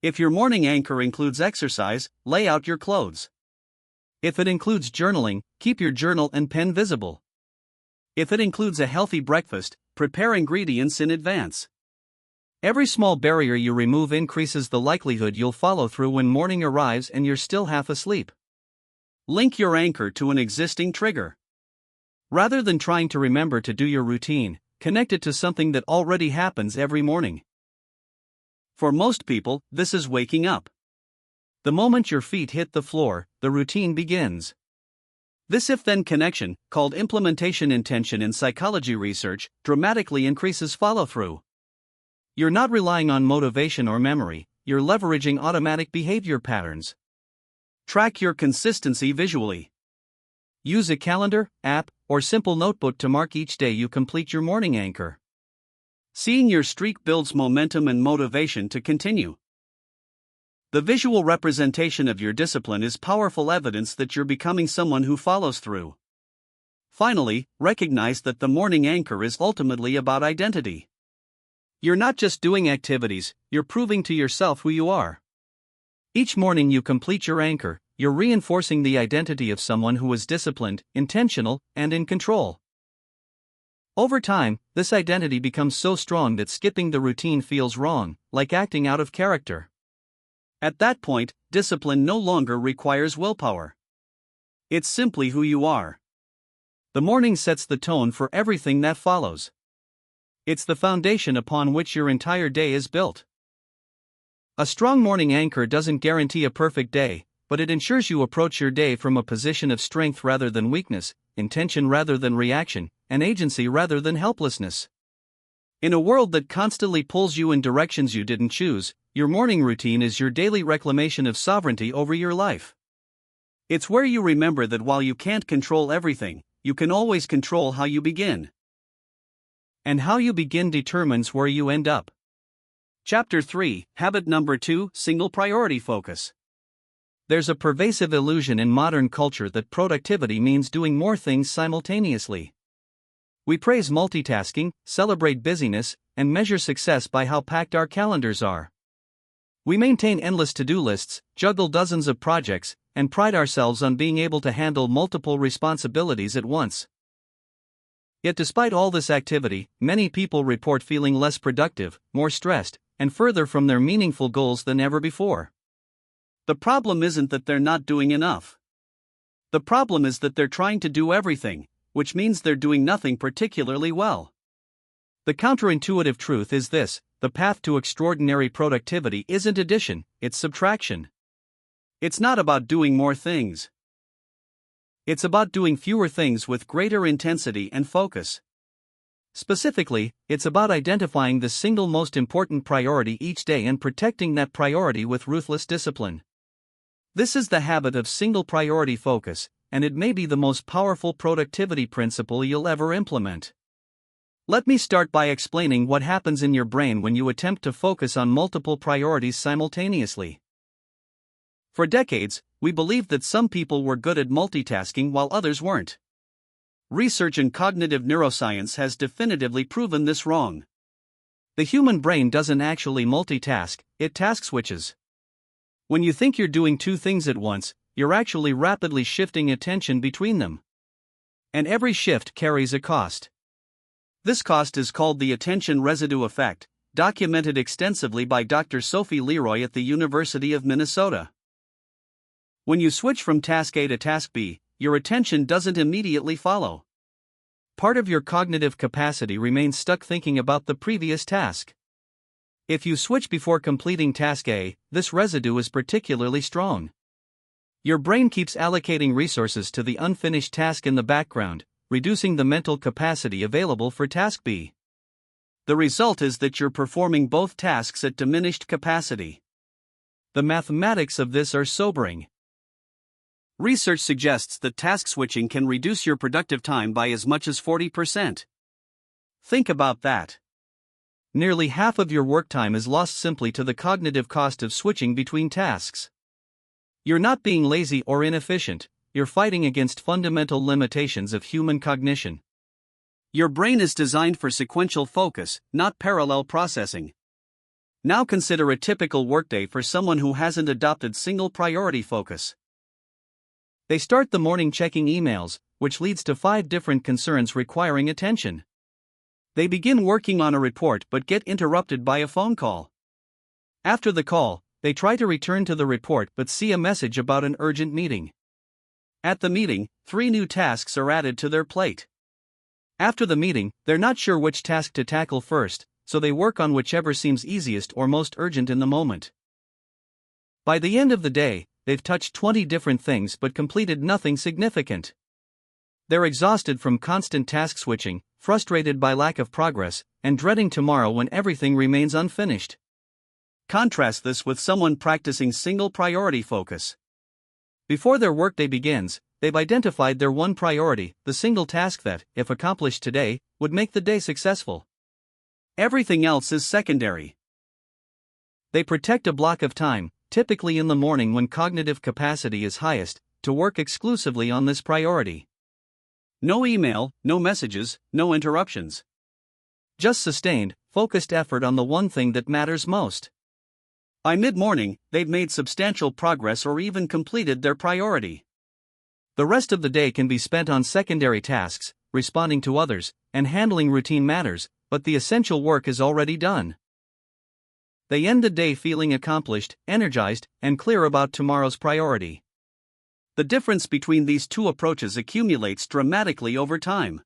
If your morning anchor includes exercise, lay out your clothes. If it includes journaling, keep your journal and pen visible. If it includes a healthy breakfast, prepare ingredients in advance. Every small barrier you remove increases the likelihood you'll follow through when morning arrives and you're still half asleep. Link your anchor to an existing trigger. Rather than trying to remember to do your routine, connect it to something that already happens every morning. For most people, this is waking up. The moment your feet hit the floor, the routine begins. This if-then connection, called implementation intention in psychology research, dramatically increases follow-through. You're not relying on motivation or memory, you're leveraging automatic behavior patterns. Track your consistency visually. Use a calendar, app, or simple notebook to mark each day you complete your morning anchor. Seeing your streak builds momentum and motivation to continue. The visual representation of your discipline is powerful evidence that you're becoming someone who follows through. Finally, recognize that the morning anchor is ultimately about identity. You're not just doing activities, you're proving to yourself who you are. Each morning you complete your anchor, you're reinforcing the identity of someone who is disciplined, intentional, and in control. Over time, this identity becomes so strong that skipping the routine feels wrong, like acting out of character. At that point, discipline no longer requires willpower. It's simply who you are. The morning sets the tone for everything that follows. It's the foundation upon which your entire day is built. A strong morning anchor doesn't guarantee a perfect day, but it ensures you approach your day from a position of strength rather than weakness, intention rather than reaction, and agency rather than helplessness. In a world that constantly pulls you in directions you didn't choose, your morning routine is your daily reclamation of sovereignty over your life. It's where you remember that while you can't control everything, you can always control how you begin. And how you begin determines where you end up. Chapter 3, Habit Number 2, Single Priority Focus. There's a pervasive illusion in modern culture that productivity means doing more things simultaneously. We praise multitasking, celebrate busyness, and measure success by how packed our calendars are. We maintain endless to-do lists, juggle dozens of projects, and pride ourselves on being able to handle multiple responsibilities at once. Yet despite all this activity, many people report feeling less productive, more stressed, and further from their meaningful goals than ever before. The problem isn't that they're not doing enough. The problem is that they're trying to do everything, which means they're doing nothing particularly well. The counterintuitive truth is this: the path to extraordinary productivity isn't addition, it's subtraction. It's not about doing more things. It's about doing fewer things with greater intensity and focus. Specifically, it's about identifying the single most important priority each day and protecting that priority with ruthless discipline. This is the habit of single priority focus, and it may be the most powerful productivity principle you'll ever implement. Let me start by explaining what happens in your brain when you attempt to focus on multiple priorities simultaneously. For decades, we believed that some people were good at multitasking while others weren't. Research in cognitive neuroscience has definitively proven this wrong. The human brain doesn't actually multitask, it task switches. When you think you're doing two things at once, you're actually rapidly shifting attention between them. And every shift carries a cost. This cost is called the attention residue effect, documented extensively by Dr. Sophie Leroy at the University of Minnesota. When you switch from task A to task B, your attention doesn't immediately follow. Part of your cognitive capacity remains stuck thinking about the previous task. If you switch before completing task A, this residue is particularly strong. Your brain keeps allocating resources to the unfinished task in the background, reducing the mental capacity available for task B. The result is that you're performing both tasks at diminished capacity. The mathematics of this are sobering. Research suggests that task switching can reduce your productive time by as much as 40%. Think about that. Nearly half of your work time is lost simply to the cognitive cost of switching between tasks. You're not being lazy or inefficient, you're fighting against fundamental limitations of human cognition. Your brain is designed for sequential focus, not parallel processing. Now consider a typical workday for someone who hasn't adopted single priority focus. They start the morning checking emails, which leads to 5 different concerns requiring attention. They begin working on a report but get interrupted by a phone call. After the call, they try to return to the report but see a message about an urgent meeting. At the meeting, 3 new tasks are added to their plate. After the meeting, they're not sure which task to tackle first, so they work on whichever seems easiest or most urgent in the moment. By the end of the day, they've touched 20 different things but completed nothing significant. They're exhausted from constant task switching, frustrated by lack of progress, and dreading tomorrow when everything remains unfinished. Contrast this with someone practicing single priority focus. Before their workday begins, they've identified their one priority, the single task that, if accomplished today, would make the day successful. Everything else is secondary. They protect a block of time, typically in the morning when cognitive capacity is highest, to work exclusively on this priority. No email, no messages, no interruptions. Just sustained, focused effort on the one thing that matters most. By mid-morning, they've made substantial progress or even completed their priority. The rest of the day can be spent on secondary tasks, responding to others, and handling routine matters, but the essential work is already done. They end the day feeling accomplished, energized, and clear about tomorrow's priority. The difference between these two approaches accumulates dramatically over time.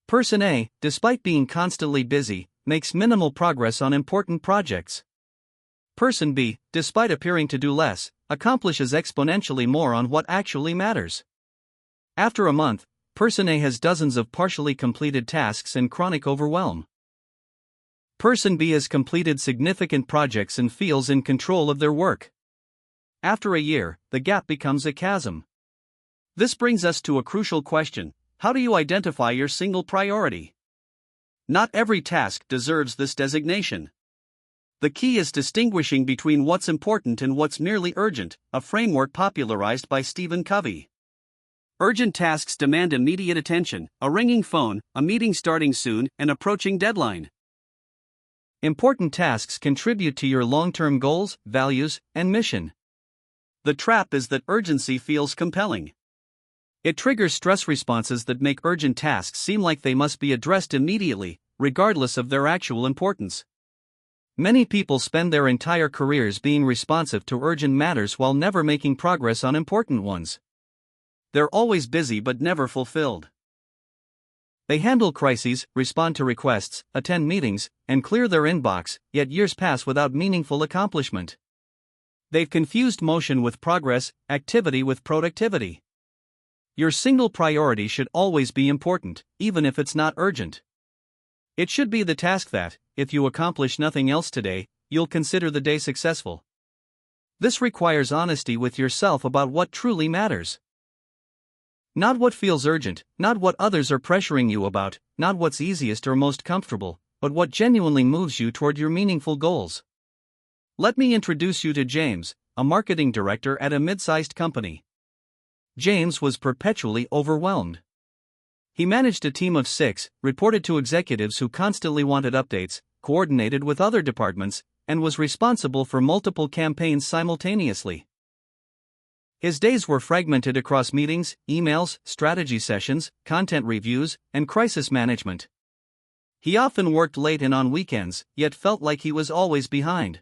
Person A, despite being constantly busy, makes minimal progress on important projects. Person B, despite appearing to do less, accomplishes exponentially more on what actually matters. After a month, Person A has dozens of partially completed tasks and chronic overwhelm. Person B has completed significant projects and feels in control of their work. After a year, the gap becomes a chasm. This brings us to a crucial question: how do you identify your single priority? Not every task deserves this designation. The key is distinguishing between what's important and what's merely urgent, a framework popularized by Stephen Covey. Urgent tasks demand immediate attention, a ringing phone, a meeting starting soon, an approaching deadline. Important tasks contribute to your long-term goals, values, and mission. The trap is that urgency feels compelling. It triggers stress responses that make urgent tasks seem like they must be addressed immediately, regardless of their actual importance. Many people spend their entire careers being responsive to urgent matters while never making progress on important ones. They're always busy but never fulfilled. They handle crises, respond to requests, attend meetings, and clear their inbox, yet years pass without meaningful accomplishment. They've confused motion with progress, activity with productivity. Your single priority should always be important, even if it's not urgent. It should be the task that, if you accomplish nothing else today, you'll consider the day successful. This requires honesty with yourself about what truly matters. Not what feels urgent, not what others are pressuring you about, not what's easiest or most comfortable, but what genuinely moves you toward your meaningful goals. Let me introduce you to James, a marketing director at a mid-sized company. James was perpetually overwhelmed. He managed a team of 6, reported to executives who constantly wanted updates, coordinated with other departments, and was responsible for multiple campaigns simultaneously. His days were fragmented across meetings, emails, strategy sessions, content reviews, and crisis management. He often worked late and on weekends, yet felt like he was always behind.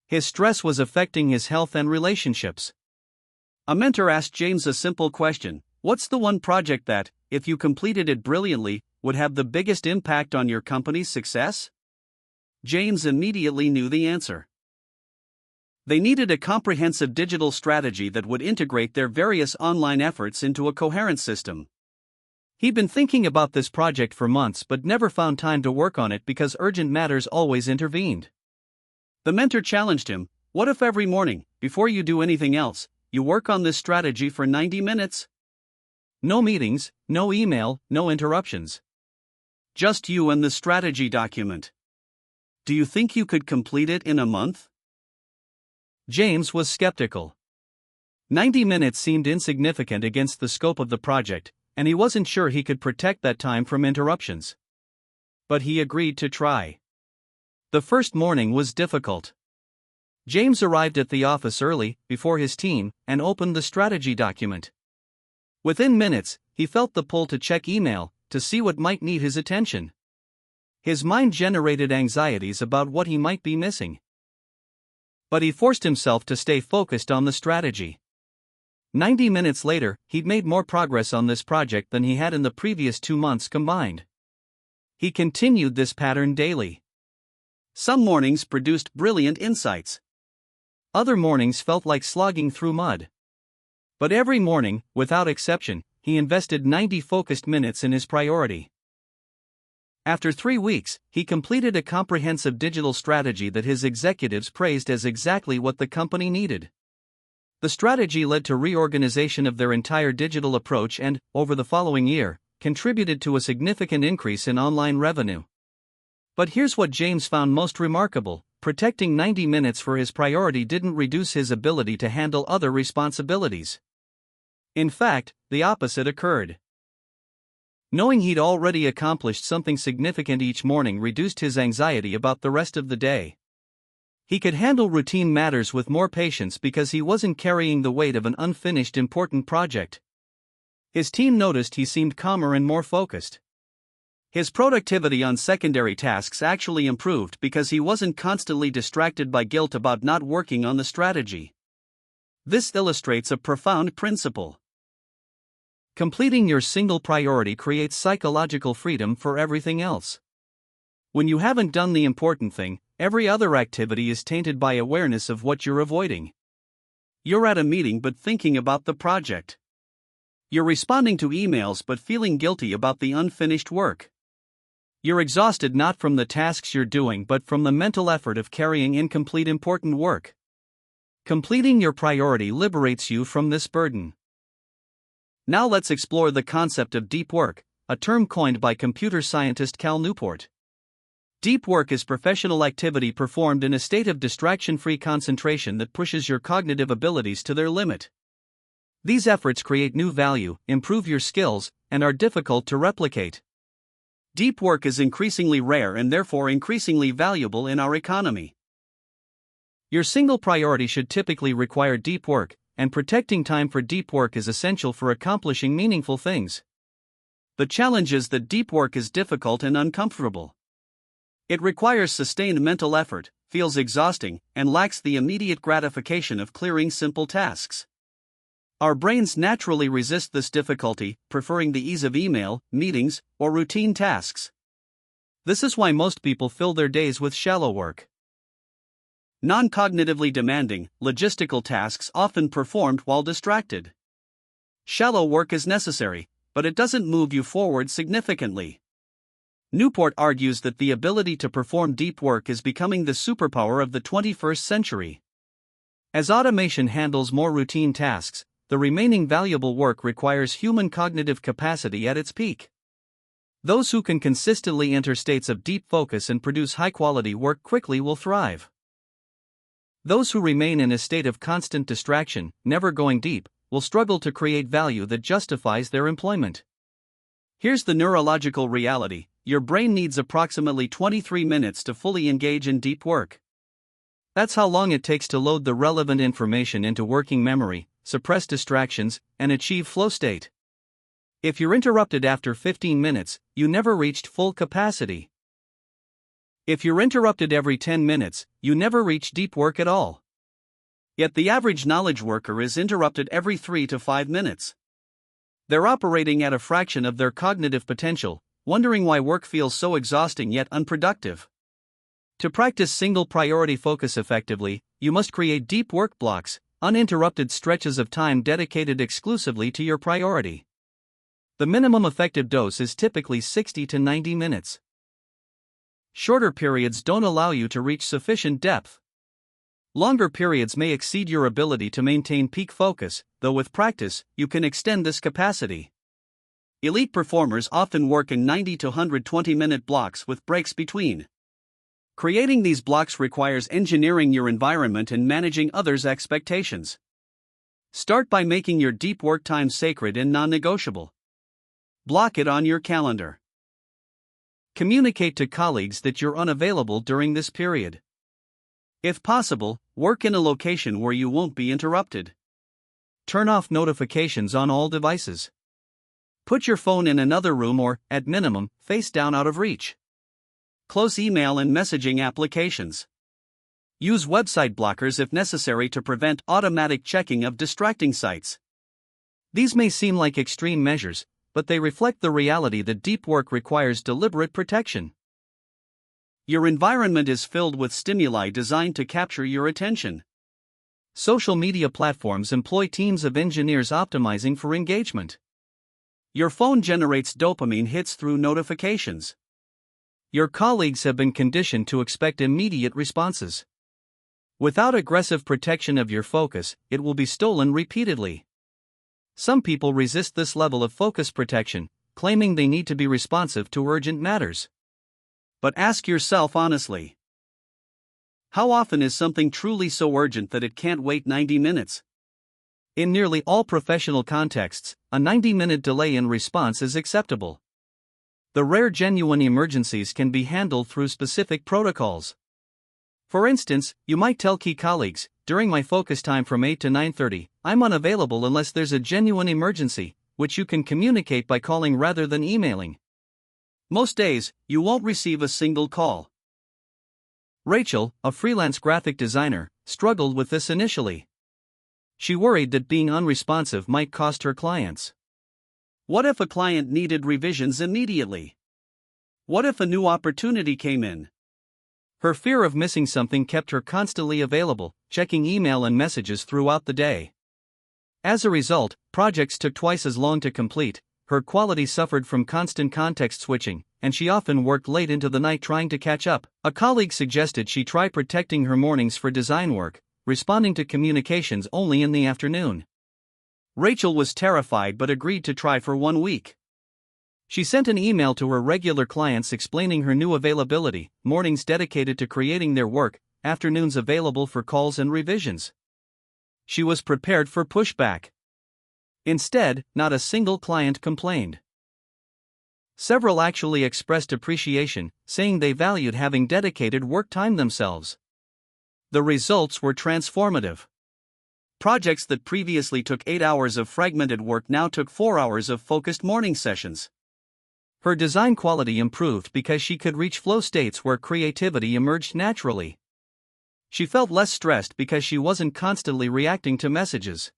His stress was affecting his health and relationships. A mentor asked James a simple question: what's the one project that, if you completed it brilliantly, would have the biggest impact on your company's success? James immediately knew the answer. They needed a comprehensive digital strategy that would integrate their various online efforts into a coherent system. He'd been thinking about this project for months but never found time to work on it because urgent matters always intervened. The mentor challenged him: what if every morning, before you do anything else, you work on this strategy for 90 minutes? No meetings, no email, no interruptions. Just you and the strategy document. Do you think you could complete it in a month? James was skeptical. 90 minutes seemed insignificant against the scope of the project, and he wasn't sure he could protect that time from interruptions. But he agreed to try. The first morning was difficult. James arrived at the office early, before his team, and opened the strategy document. Within minutes, he felt the pull to check email, to see what might need his attention. His mind generated anxieties about what he might be missing. But he forced himself to stay focused on the strategy. 90 minutes later, he'd made more progress on this project than he had in the previous 2 months combined. He continued this pattern daily. Some mornings produced brilliant insights. Other mornings felt like slogging through mud. But every morning, without exception, he invested 90 focused minutes in his priority. After 3 weeks, he completed a comprehensive digital strategy that his executives praised as exactly what the company needed. The strategy led to reorganization of their entire digital approach and, over the following year, contributed to a significant increase in online revenue. But here's what James found most remarkable: protecting 90 minutes for his priority didn't reduce his ability to handle other responsibilities. In fact, the opposite occurred. Knowing he'd already accomplished something significant each morning reduced his anxiety about the rest of the day. He could handle routine matters with more patience because he wasn't carrying the weight of an unfinished important project. His team noticed he seemed calmer and more focused. His productivity on secondary tasks actually improved because he wasn't constantly distracted by guilt about not working on the strategy. This illustrates a profound principle. Completing your single priority creates psychological freedom for everything else. When you haven't done the important thing, every other activity is tainted by awareness of what you're avoiding. You're at a meeting but thinking about the project. You're responding to emails but feeling guilty about the unfinished work. You're exhausted not from the tasks you're doing but from the mental effort of carrying incomplete important work. Completing your priority liberates you from this burden. Now let's explore the concept of deep work, a term coined by computer scientist Cal Newport. Deep work is professional activity performed in a state of distraction-free concentration that pushes your cognitive abilities to their limit. These efforts create new value, improve your skills, and are difficult to replicate. Deep work is increasingly rare and therefore increasingly valuable in our economy. Your single priority should typically require deep work, and protecting time for deep work is essential for accomplishing meaningful things. The challenge is that deep work is difficult and uncomfortable. It requires sustained mental effort, feels exhausting, and lacks the immediate gratification of clearing simple tasks. Our brains naturally resist this difficulty, preferring the ease of email, meetings, or routine tasks. This is why most people fill their days with shallow work. Non-cognitively demanding, logistical tasks often performed while distracted. Shallow work is necessary, but it doesn't move you forward significantly. Newport argues that the ability to perform deep work is becoming the superpower of the 21st century. As automation handles more routine tasks, the remaining valuable work requires human cognitive capacity at its peak. Those who can consistently enter states of deep focus and produce high-quality work quickly will thrive. Those who remain in a state of constant distraction, never going deep, will struggle to create value that justifies their employment. Here's the neurological reality: your brain needs approximately 23 minutes to fully engage in deep work. That's how long it takes to load the relevant information into working memory, suppress distractions, and achieve flow state. If you're interrupted after 15 minutes, you never reached full capacity. If you're interrupted every 10 minutes, you never reach deep work at all. Yet the average knowledge worker is interrupted every 3 to 5 minutes. They're operating at a fraction of their cognitive potential, wondering why work feels so exhausting yet unproductive. To practice single priority focus effectively, you must create deep work blocks, uninterrupted stretches of time dedicated exclusively to your priority. The minimum effective dose is typically 60 to 90 minutes. Shorter periods don't allow you to reach sufficient depth. Longer periods may exceed your ability to maintain peak focus, though with practice, you can extend this capacity. Elite performers often work in 90 to 120-minute blocks with breaks between. Creating these blocks requires engineering your environment and managing others' expectations. Start by making your deep work time sacred and non-negotiable. Block it on your calendar. Communicate to colleagues that you're unavailable during this period. If possible, work in a location where you won't be interrupted. Turn off notifications on all devices. Put your phone in another room or, at minimum, face down out of reach. Close email and messaging applications. Use website blockers if necessary to prevent automatic checking of distracting sites. These may seem like extreme measures, but they reflect the reality that deep work requires deliberate protection. Your environment is filled with stimuli designed to capture your attention. Social media platforms employ teams of engineers optimizing for engagement. Your phone generates dopamine hits through notifications. Your colleagues have been conditioned to expect immediate responses. Without aggressive protection of your focus, it will be stolen repeatedly. Some people resist this level of focus protection, claiming they need to be responsive to urgent matters. But ask yourself honestly, how often is something truly so urgent that it can't wait 90 minutes? In nearly all professional contexts, a 90-minute delay in response is acceptable. The rare genuine emergencies can be handled through specific protocols. For instance, you might tell key colleagues, during my focus time from 8 to 9:30, I'm unavailable unless there's a genuine emergency, which you can communicate by calling rather than emailing. Most days, you won't receive a single call. Rachel, a freelance graphic designer, struggled with this initially. She worried that being unresponsive might cost her clients. What if a client needed revisions immediately? What if a new opportunity came in? Her fear of missing something kept her constantly available, checking email and messages throughout the day. As a result, projects took twice as long to complete, her quality suffered from constant context switching, and she often worked late into the night trying to catch up. A colleague suggested she try protecting her mornings for design work, responding to communications only in the afternoon. Rachel was terrified but agreed to try for 1 week. She sent an email to her regular clients explaining her new availability, mornings dedicated to creating their work, afternoons available for calls and revisions. She was prepared for pushback. Instead, not a single client complained. Several actually expressed appreciation, saying they valued having dedicated work time themselves. The results were transformative. Projects that previously took 8 hours of fragmented work now took 4 hours of focused morning sessions. Her design quality improved because she could reach flow states where creativity emerged naturally. She felt less stressed because she wasn't constantly reacting to messages.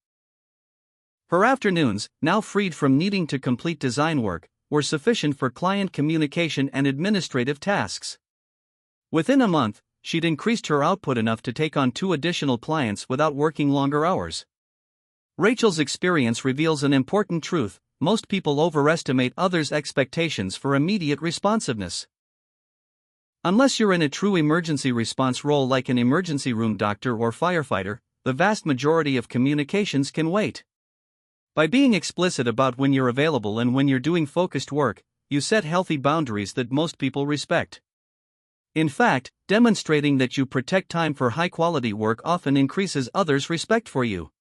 Her afternoons, now freed from needing to complete design work, were sufficient for client communication and administrative tasks. Within a month, she'd increased her output enough to take on 2 additional clients without working longer hours. Rachel's experience reveals an important truth: most people overestimate others' expectations for immediate responsiveness. Unless you're in a true emergency response role like an emergency room doctor or firefighter, the vast majority of communications can wait. By being explicit about when you're available and when you're doing focused work, you set healthy boundaries that most people respect. In fact, demonstrating that you protect time for high-quality work often increases others' respect for you.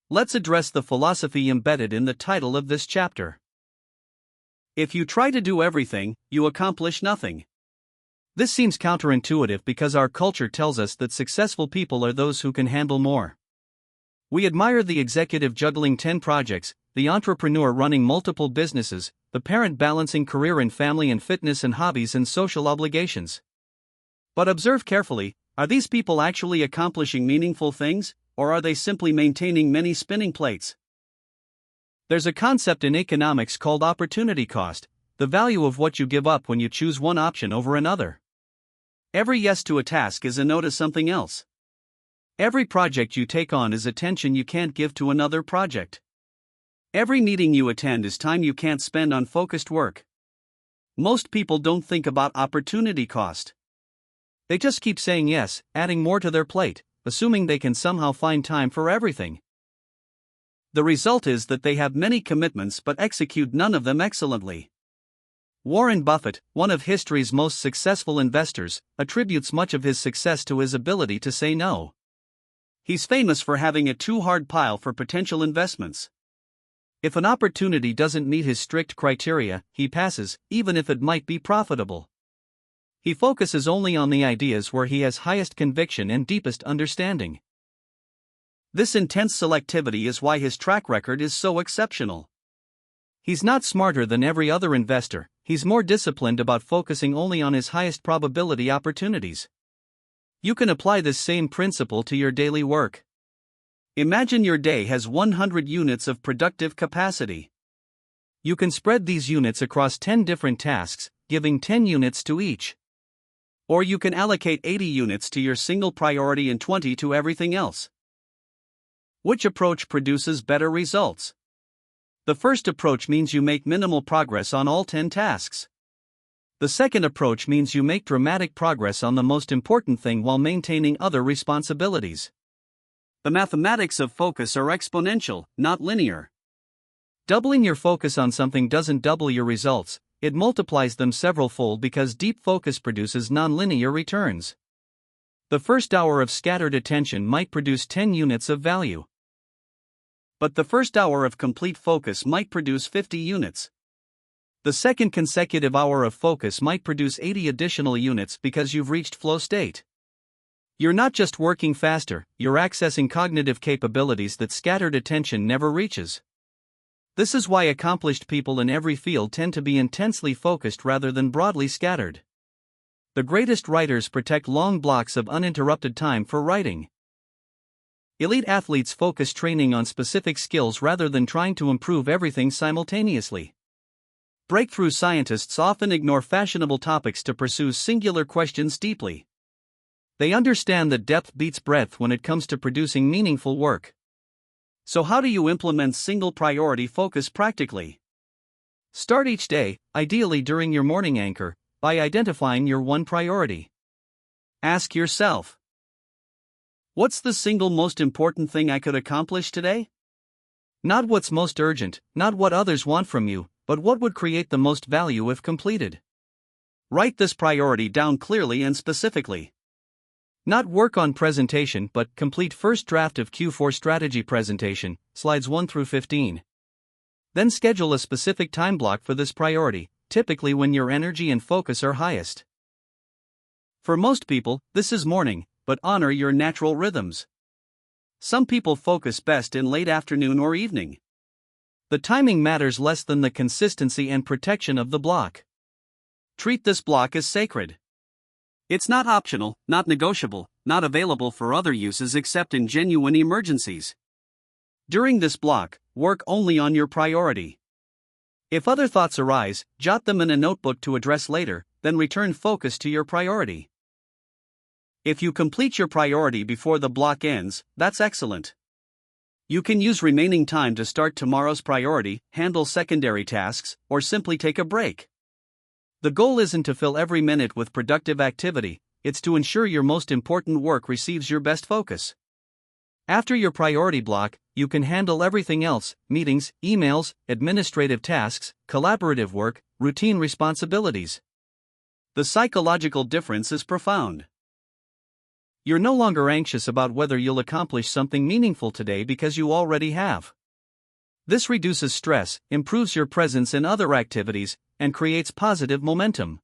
Let's address the philosophy embedded in the title of this chapter. If you try to do everything, you accomplish nothing. This seems counterintuitive because our culture tells us that successful people are those who can handle more. We admire the executive juggling 10 projects, the entrepreneur running multiple businesses, the parent balancing career and family and fitness and hobbies and social obligations. But observe carefully, are these people actually accomplishing meaningful things, or are they simply maintaining many spinning plates? There's a concept in economics called opportunity cost, the value of what you give up when you choose one option over another. Every yes to a task is a no to something else. Every project you take on is attention you can't give to another project. Every meeting you attend is time you can't spend on focused work. Most people don't think about opportunity cost. They just keep saying yes, adding more to their plate, assuming they can somehow find time for everything. The result is that they have many commitments but execute none of them excellently. Warren Buffett, one of history's most successful investors, attributes much of his success to his ability to say no. He's famous for having a too hard pile for potential investments. If an opportunity doesn't meet his strict criteria, he passes, even if it might be profitable. He focuses only on the ideas where he has highest conviction and deepest understanding. This intense selectivity is why his track record is so exceptional. He's not smarter than every other investor, he's more disciplined about focusing only on his highest probability opportunities. You can apply this same principle to your daily work. Imagine your day has 100 units of productive capacity. You can spread these units across 10 different tasks, giving 10 units to each. Or you can allocate 80 units to your single priority and 20 to everything else. Which approach produces better results? The first approach means you make minimal progress on all 10 tasks. The second approach means you make dramatic progress on the most important thing while maintaining other responsibilities. The mathematics of focus are exponential, not linear. Doubling your focus on something doesn't double your results, it multiplies them several-fold because deep focus produces nonlinear returns. The first hour of scattered attention might produce 10 units of value. But the first hour of complete focus might produce 50 units. The second consecutive hour of focus might produce 80 additional units because you've reached flow state. You're not just working faster, you're accessing cognitive capabilities that scattered attention never reaches. This is why accomplished people in every field tend to be intensely focused rather than broadly scattered. The greatest writers protect long blocks of uninterrupted time for writing. Elite athletes focus training on specific skills rather than trying to improve everything simultaneously. Breakthrough scientists often ignore fashionable topics to pursue singular questions deeply. They understand that depth beats breadth when it comes to producing meaningful work. So how do you implement single priority focus practically? Start each day, ideally during your morning anchor, by identifying your one priority. Ask yourself, what's the single most important thing I could accomplish today? Not what's most urgent, not what others want from you, but what would create the most value if completed. Write this priority down clearly and specifically. Not work on presentation but complete first draft of Q4 strategy presentation, slides 1 through 15. Then schedule a specific time block for this priority, typically when your energy and focus are highest. For most people, this is morning, but honor your natural rhythms. Some people focus best in late afternoon or evening. The timing matters less than the consistency and protection of the block. Treat this block as sacred. It's not optional, not negotiable, not available for other uses except in genuine emergencies. During this block, work only on your priority. If other thoughts arise, jot them in a notebook to address later, then return focus to your priority. If you complete your priority before the block ends, that's excellent. You can use remaining time to start tomorrow's priority, handle secondary tasks, or simply take a break. The goal isn't to fill every minute with productive activity, it's to ensure your most important work receives your best focus. After your priority block, you can handle everything else: meetings, emails, administrative tasks, collaborative work, routine responsibilities. The psychological difference is profound. You're no longer anxious about whether you'll accomplish something meaningful today because you already have. This reduces stress, improves your presence in other activities, and creates positive momentum.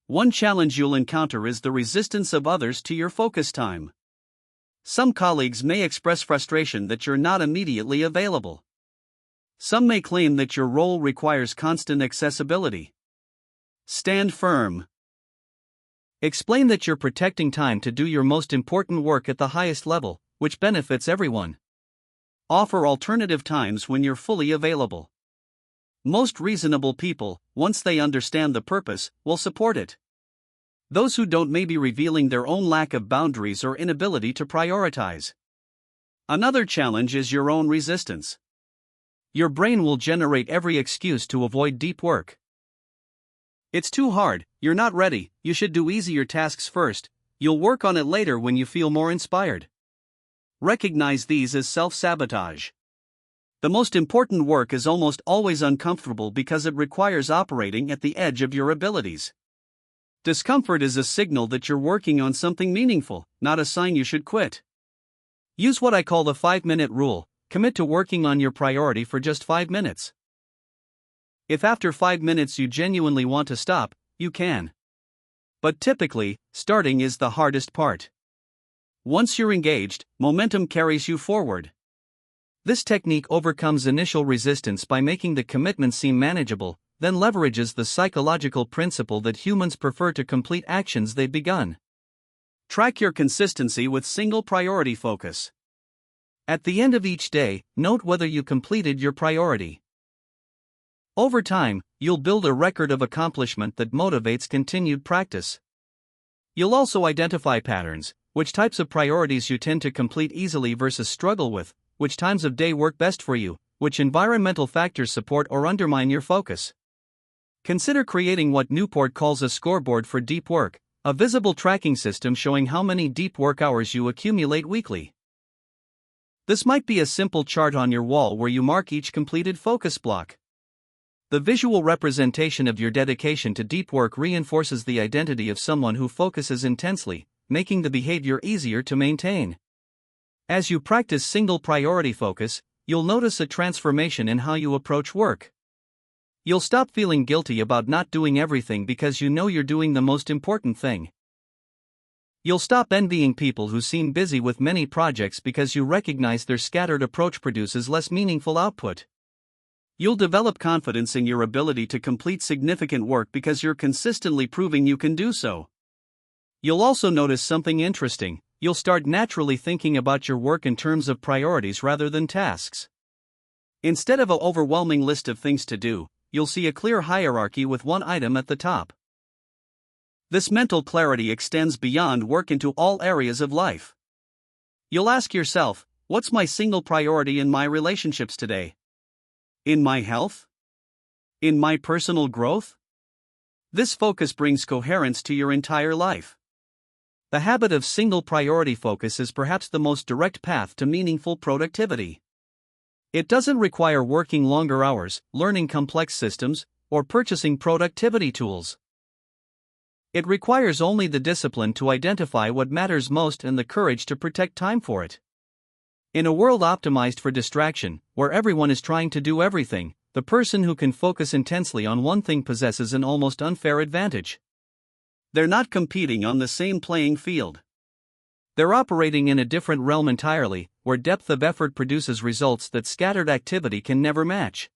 One challenge you'll encounter is the resistance of others to your focus time. Some colleagues may express frustration that you're not immediately available. Some may claim that your role requires constant accessibility. Stand firm. Explain that you're protecting time to do your most important work at the highest level, which benefits everyone. Offer alternative times when you're fully available. Most reasonable people, once they understand the purpose, will support it. Those who don't may be revealing their own lack of boundaries or inability to prioritize. Another challenge is your own resistance. Your brain will generate every excuse to avoid deep work. It's too hard, you're not ready, you should do easier tasks first, you'll work on it later when you feel more inspired. Recognize these as self-sabotage. The most important work is almost always uncomfortable because it requires operating at the edge of your abilities. Discomfort is a signal that you're working on something meaningful, not a sign you should quit. Use what I call the 5-minute rule: commit to working on your priority for just 5 minutes. If after 5 minutes you genuinely want to stop, you can. But typically, starting is the hardest part. Once you're engaged, momentum carries you forward. This technique overcomes initial resistance by making the commitment seem manageable, then leverages the psychological principle that humans prefer to complete actions they've begun. Track your consistency with single priority focus. At the end of each day, note whether you completed your priority. Over time, you'll build a record of accomplishment that motivates continued practice. You'll also identify patterns: which types of priorities you tend to complete easily versus struggle with, which times of day work best for you, which environmental factors support or undermine your focus. Consider creating what Newport calls a scoreboard for deep work, a visible tracking system showing how many deep work hours you accumulate weekly. This might be a simple chart on your wall where you mark each completed focus block. The visual representation of your dedication to deep work reinforces the identity of someone who focuses intensely, making the behavior easier to maintain. As you practice single priority focus, you'll notice a transformation in how you approach work. You'll stop feeling guilty about not doing everything because you know you're doing the most important thing. You'll stop envying people who seem busy with many projects because you recognize their scattered approach produces less meaningful output. You'll develop confidence in your ability to complete significant work because you're consistently proving you can do so. You'll also notice something interesting. You'll start naturally thinking about your work in terms of priorities rather than tasks. Instead of an overwhelming list of things to do, you'll see a clear hierarchy with one item at the top. This mental clarity extends beyond work into all areas of life. You'll ask yourself, what's my single priority in my relationships today? In my health? In my personal growth? This focus brings coherence to your entire life. The habit of single priority focus is perhaps the most direct path to meaningful productivity. It doesn't require working longer hours, learning complex systems, or purchasing productivity tools. It requires only the discipline to identify what matters most and the courage to protect time for it. In a world optimized for distraction, where everyone is trying to do everything, the person who can focus intensely on one thing possesses an almost unfair advantage. They're not competing on the same playing field. They're operating in a different realm entirely, where depth of effort produces results that scattered activity can never match.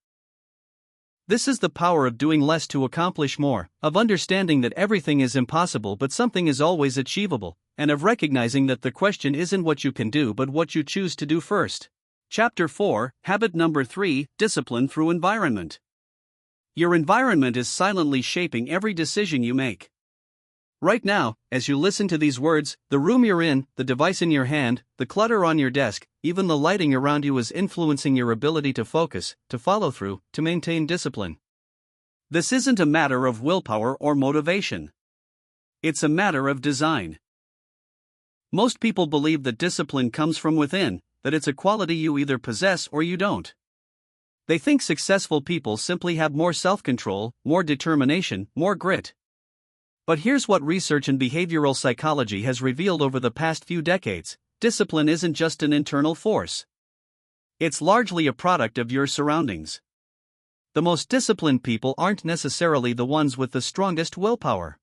This is the power of doing less to accomplish more, of understanding that everything is impossible but something is always achievable, and of recognizing that the question isn't what you can do but what you choose to do first. Chapter 4, Habit Number 3, Discipline Through Environment. Your environment is silently shaping every decision you make. Right now, as you listen to these words, the room you're in, the device in your hand, the clutter on your desk, even the lighting around you is influencing your ability to focus, to follow through, to maintain discipline. This isn't a matter of willpower or motivation. It's a matter of design. Most people believe that discipline comes from within, that it's a quality you either possess or you don't. They think successful people simply have more self-control, more determination, more grit. But here's what research in behavioral psychology has revealed over the past few decades: discipline isn't just an internal force. It's largely a product of your surroundings. The most disciplined people aren't necessarily the ones with the strongest willpower.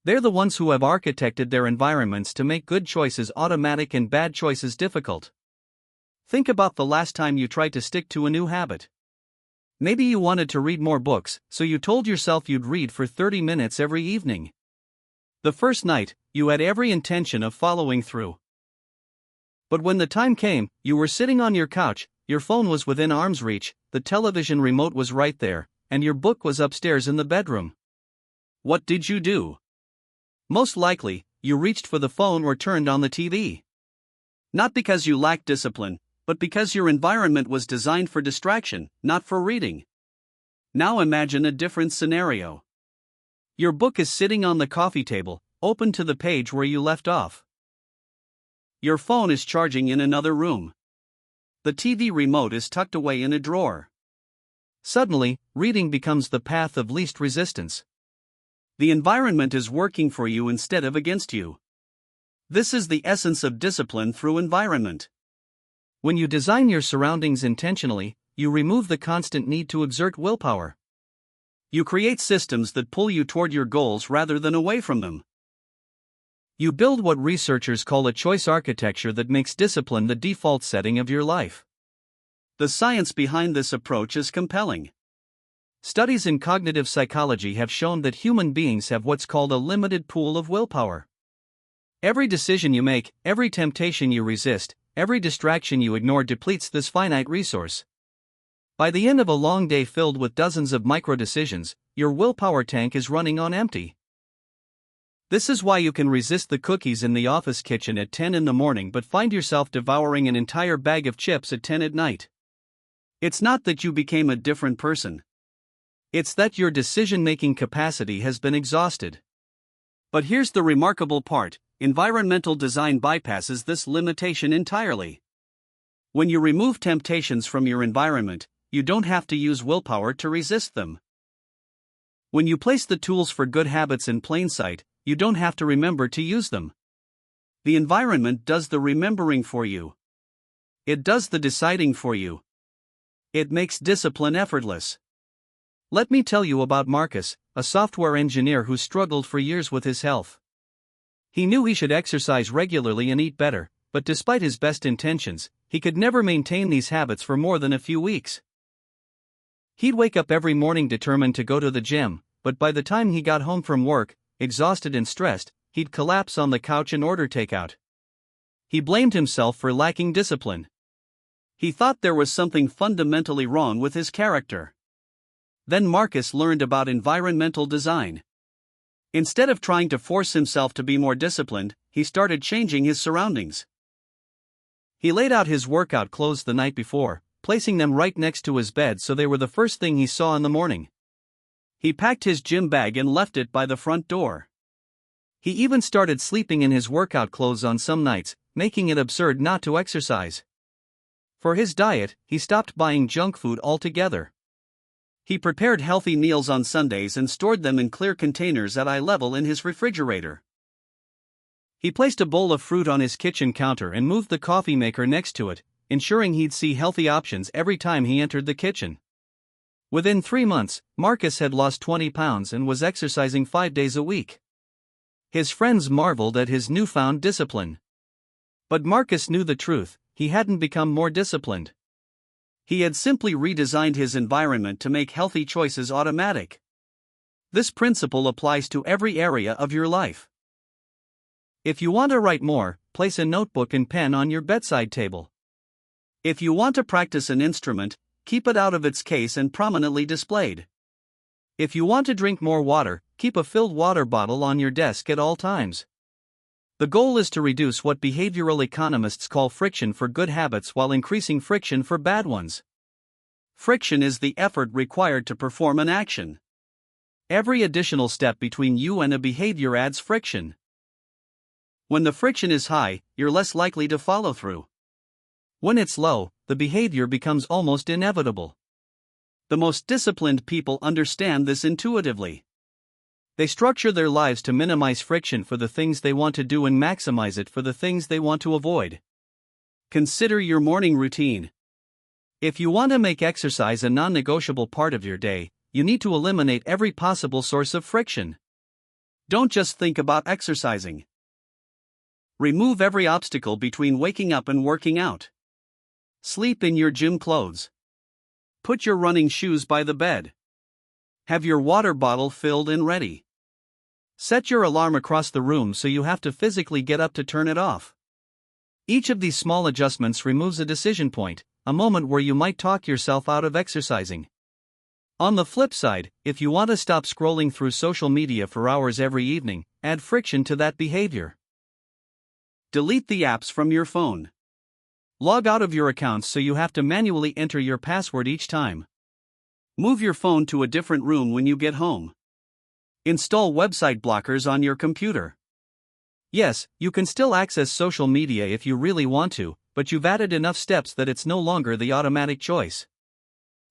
They're the ones who have architected their environments to make good choices automatic and bad choices difficult. Think about the last time you tried to stick to a new habit. Maybe you wanted to read more books, so you told yourself you'd read for 30 minutes every evening. The first night, you had every intention of following through. But when the time came, you were sitting on your couch, your phone was within arm's reach, the television remote was right there, and your book was upstairs in the bedroom. What did you do? Most likely, you reached for the phone or turned on the TV. Not because you lacked discipline, but because your environment was designed for distraction, not for reading. Now imagine a different scenario. Your book is sitting on the coffee table, open to the page where you left off. Your phone is charging in another room. The TV remote is tucked away in a drawer. Suddenly, reading becomes the path of least resistance. The environment is working for you instead of against you. This is the essence of discipline through environment. When you design your surroundings intentionally, you remove the constant need to exert willpower. You create systems that pull you toward your goals rather than away from them. You build what researchers call a choice architecture that makes discipline the default setting of your life. The science behind this approach is compelling. Studies in cognitive psychology have shown that human beings have what's called a limited pool of willpower. Every decision you make, every temptation you resist, every distraction you ignore depletes this finite resource. By the end of a long day filled with dozens of micro-decisions, your willpower tank is running on empty. This is why you can resist the cookies in the office kitchen at 10 in the morning but find yourself devouring an entire bag of chips at 10 at night. It's not that you became a different person. It's that your decision-making capacity has been exhausted. But here's the remarkable part: environmental design bypasses this limitation entirely. When you remove temptations from your environment, you don't have to use willpower to resist them. When you place the tools for good habits in plain sight, you don't have to remember to use them. The environment does the remembering for you. It does the deciding for you. It makes discipline effortless. Let me tell you about Marcus, a software engineer who struggled for years with his health. He knew he should exercise regularly and eat better, but despite his best intentions, he could never maintain these habits for more than a few weeks. He'd wake up every morning determined to go to the gym, but by the time he got home from work, exhausted and stressed, he'd collapse on the couch and order takeout. He blamed himself for lacking discipline. He thought there was something fundamentally wrong with his character. Then Marcus learned about environmental design. Instead of trying to force himself to be more disciplined, he started changing his surroundings. He laid out his workout clothes the night before, placing them right next to his bed so they were the first thing he saw in the morning. He packed his gym bag and left it by the front door. He even started sleeping in his workout clothes on some nights, making it absurd not to exercise. For his diet, he stopped buying junk food altogether. He prepared healthy meals on Sundays and stored them in clear containers at eye level in his refrigerator. He placed a bowl of fruit on his kitchen counter and moved the coffee maker next to it, ensuring he'd see healthy options every time he entered the kitchen. Within 3 months, Marcus had lost 20 pounds and was exercising 5 days a week. His friends marveled at his newfound discipline. But Marcus knew the truth: he hadn't become more disciplined. He had simply redesigned his environment to make healthy choices automatic. This principle applies to every area of your life. If you want to write more, place a notebook and pen on your bedside table. If you want to practice an instrument, keep it out of its case and prominently displayed. If you want to drink more water, keep a filled water bottle on your desk at all times. The goal is to reduce what behavioral economists call friction for good habits while increasing friction for bad ones. Friction is the effort required to perform an action. Every additional step between you and a behavior adds friction. When the friction is high, you're less likely to follow through. When it's low, the behavior becomes almost inevitable. The most disciplined people understand this intuitively. They structure their lives to minimize friction for the things they want to do and maximize it for the things they want to avoid. Consider your morning routine. If you want to make exercise a non-negotiable part of your day, you need to eliminate every possible source of friction. Don't just think about exercising. Remove every obstacle between waking up and working out. Sleep in your gym clothes. Put your running shoes by the bed. Have your water bottle filled and ready. Set your alarm across the room so you have to physically get up to turn it off. Each of these small adjustments removes a decision point, a moment where you might talk yourself out of exercising. On the flip side, if you want to stop scrolling through social media for hours every evening, add friction to that behavior. Delete the apps from your phone. Log out of your accounts so you have to manually enter your password each time. Move your phone to a different room when you get home. Install website blockers on your computer. Yes, you can still access social media if you really want to, but you've added enough steps that it's no longer the automatic choice.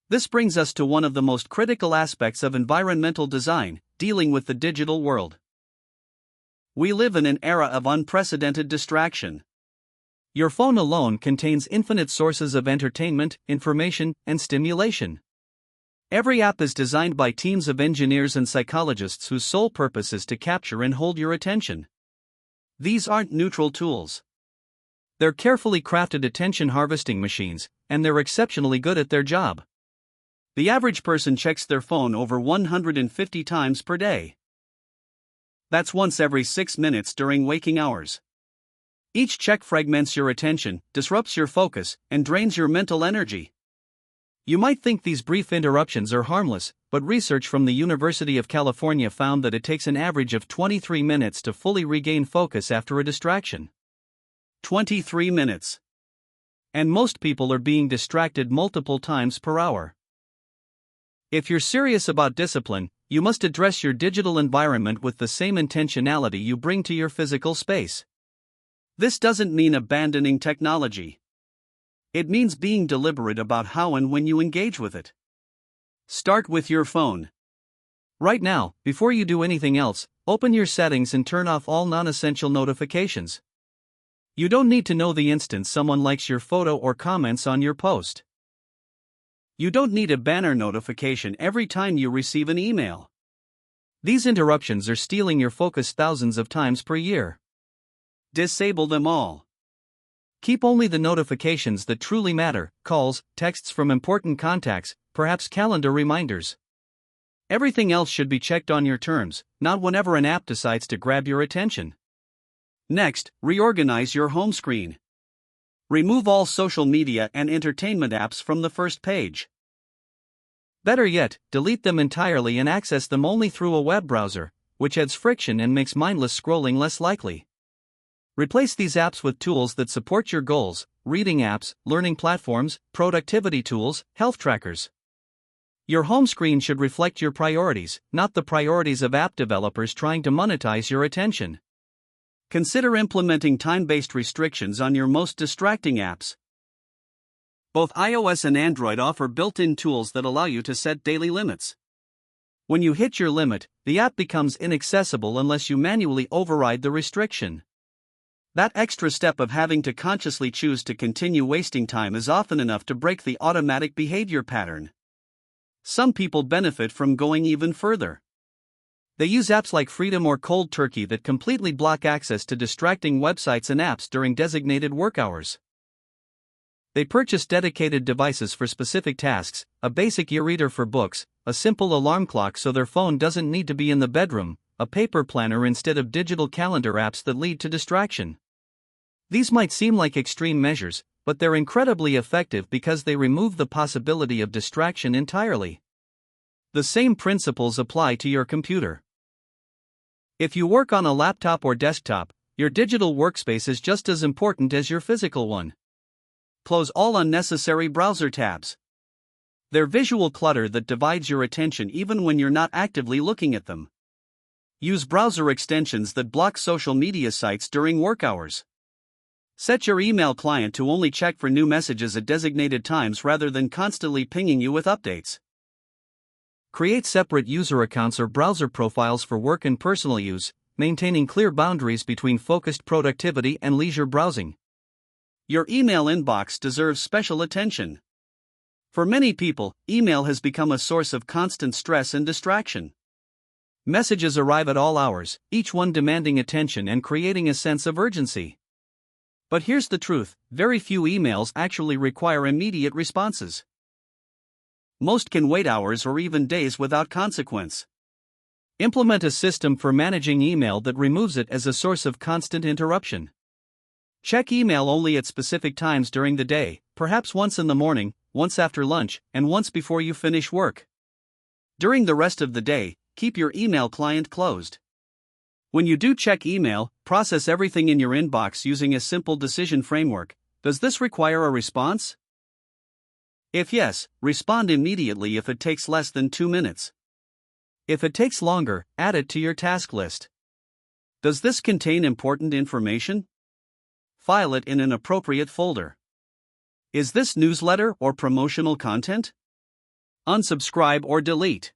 This brings us to one of the most critical aspects of environmental design: dealing with the digital world. We live in an era of unprecedented distraction. Your phone alone contains infinite sources of entertainment, information, and stimulation. Every app is designed by teams of engineers and psychologists whose sole purpose is to capture and hold your attention. These aren't neutral tools. They're carefully crafted attention harvesting machines, and they're exceptionally good at their job. The average person checks their phone over 150 times per day. That's once every 6 minutes during waking hours. Each check fragments your attention, disrupts your focus, and drains your mental energy. You might think these brief interruptions are harmless, but research from the University of California found that it takes an average of 23 minutes to fully regain focus after a distraction. 23 minutes. And most people are being distracted multiple times per hour. If you're serious about discipline, you must address your digital environment with the same intentionality you bring to your physical space. This doesn't mean abandoning technology. It means being deliberate about how and when you engage with it. Start with your phone. Right now, before you do anything else, open your settings and turn off all non-essential notifications. You don't need to know the instant someone likes your photo or comments on your post. You don't need a banner notification every time you receive an email. These interruptions are stealing your focus thousands of times per year. Disable them all. Keep only the notifications that truly matter: calls, texts from important contacts, perhaps calendar reminders. Everything else should be checked on your terms, not whenever an app decides to grab your attention. Next, reorganize your home screen. Remove all social media and entertainment apps from the first page. Better yet, delete them entirely and access them only through a web browser, which adds friction and makes mindless scrolling less likely. Replace these apps with tools that support your goals: reading apps, learning platforms, productivity tools, health trackers. Your home screen should reflect your priorities, not the priorities of app developers trying to monetize your attention. Consider implementing time-based restrictions on your most distracting apps. Both iOS and Android offer built-in tools that allow you to set daily limits. When you hit your limit, the app becomes inaccessible unless you manually override the restriction. That extra step of having to consciously choose to continue wasting time is often enough to break the automatic behavior pattern. Some people benefit from going even further. They use apps like Freedom or Cold Turkey that completely block access to distracting websites and apps during designated work hours. They purchase dedicated devices for specific tasks: a basic e-reader for books, a simple alarm clock so their phone doesn't need to be in the bedroom, a paper planner instead of digital calendar apps that lead to distraction. These might seem like extreme measures, but they're incredibly effective because they remove the possibility of distraction entirely. The same principles apply to your computer. If you work on a laptop or desktop, your digital workspace is just as important as your physical one. Close all unnecessary browser tabs. They're visual clutter that divides your attention even when you're not actively looking at them. Use browser extensions that block social media sites during work hours. Set your email client to only check for new messages at designated times rather than constantly pinging you with updates. Create separate user accounts or browser profiles for work and personal use, maintaining clear boundaries between focused productivity and leisure browsing. Your email inbox deserves special attention. For many people, email has become a source of constant stress and distraction. Messages arrive at all hours, each one demanding attention and creating a sense of urgency. But here's the truth: very few emails actually require immediate responses. Most can wait hours or even days without consequence. Implement a system for managing email that removes it as a source of constant interruption. Check email only at specific times during the day, perhaps once in the morning, once after lunch, and once before you finish work. During the rest of the day, keep your email client closed. When you do check email, process everything in your inbox using a simple decision framework. Does this require a response? If yes, respond immediately if it takes less than 2 minutes. If it takes longer, add it to your task list. Does this contain important information? File it in an appropriate folder. Is this newsletter or promotional content? Unsubscribe or delete.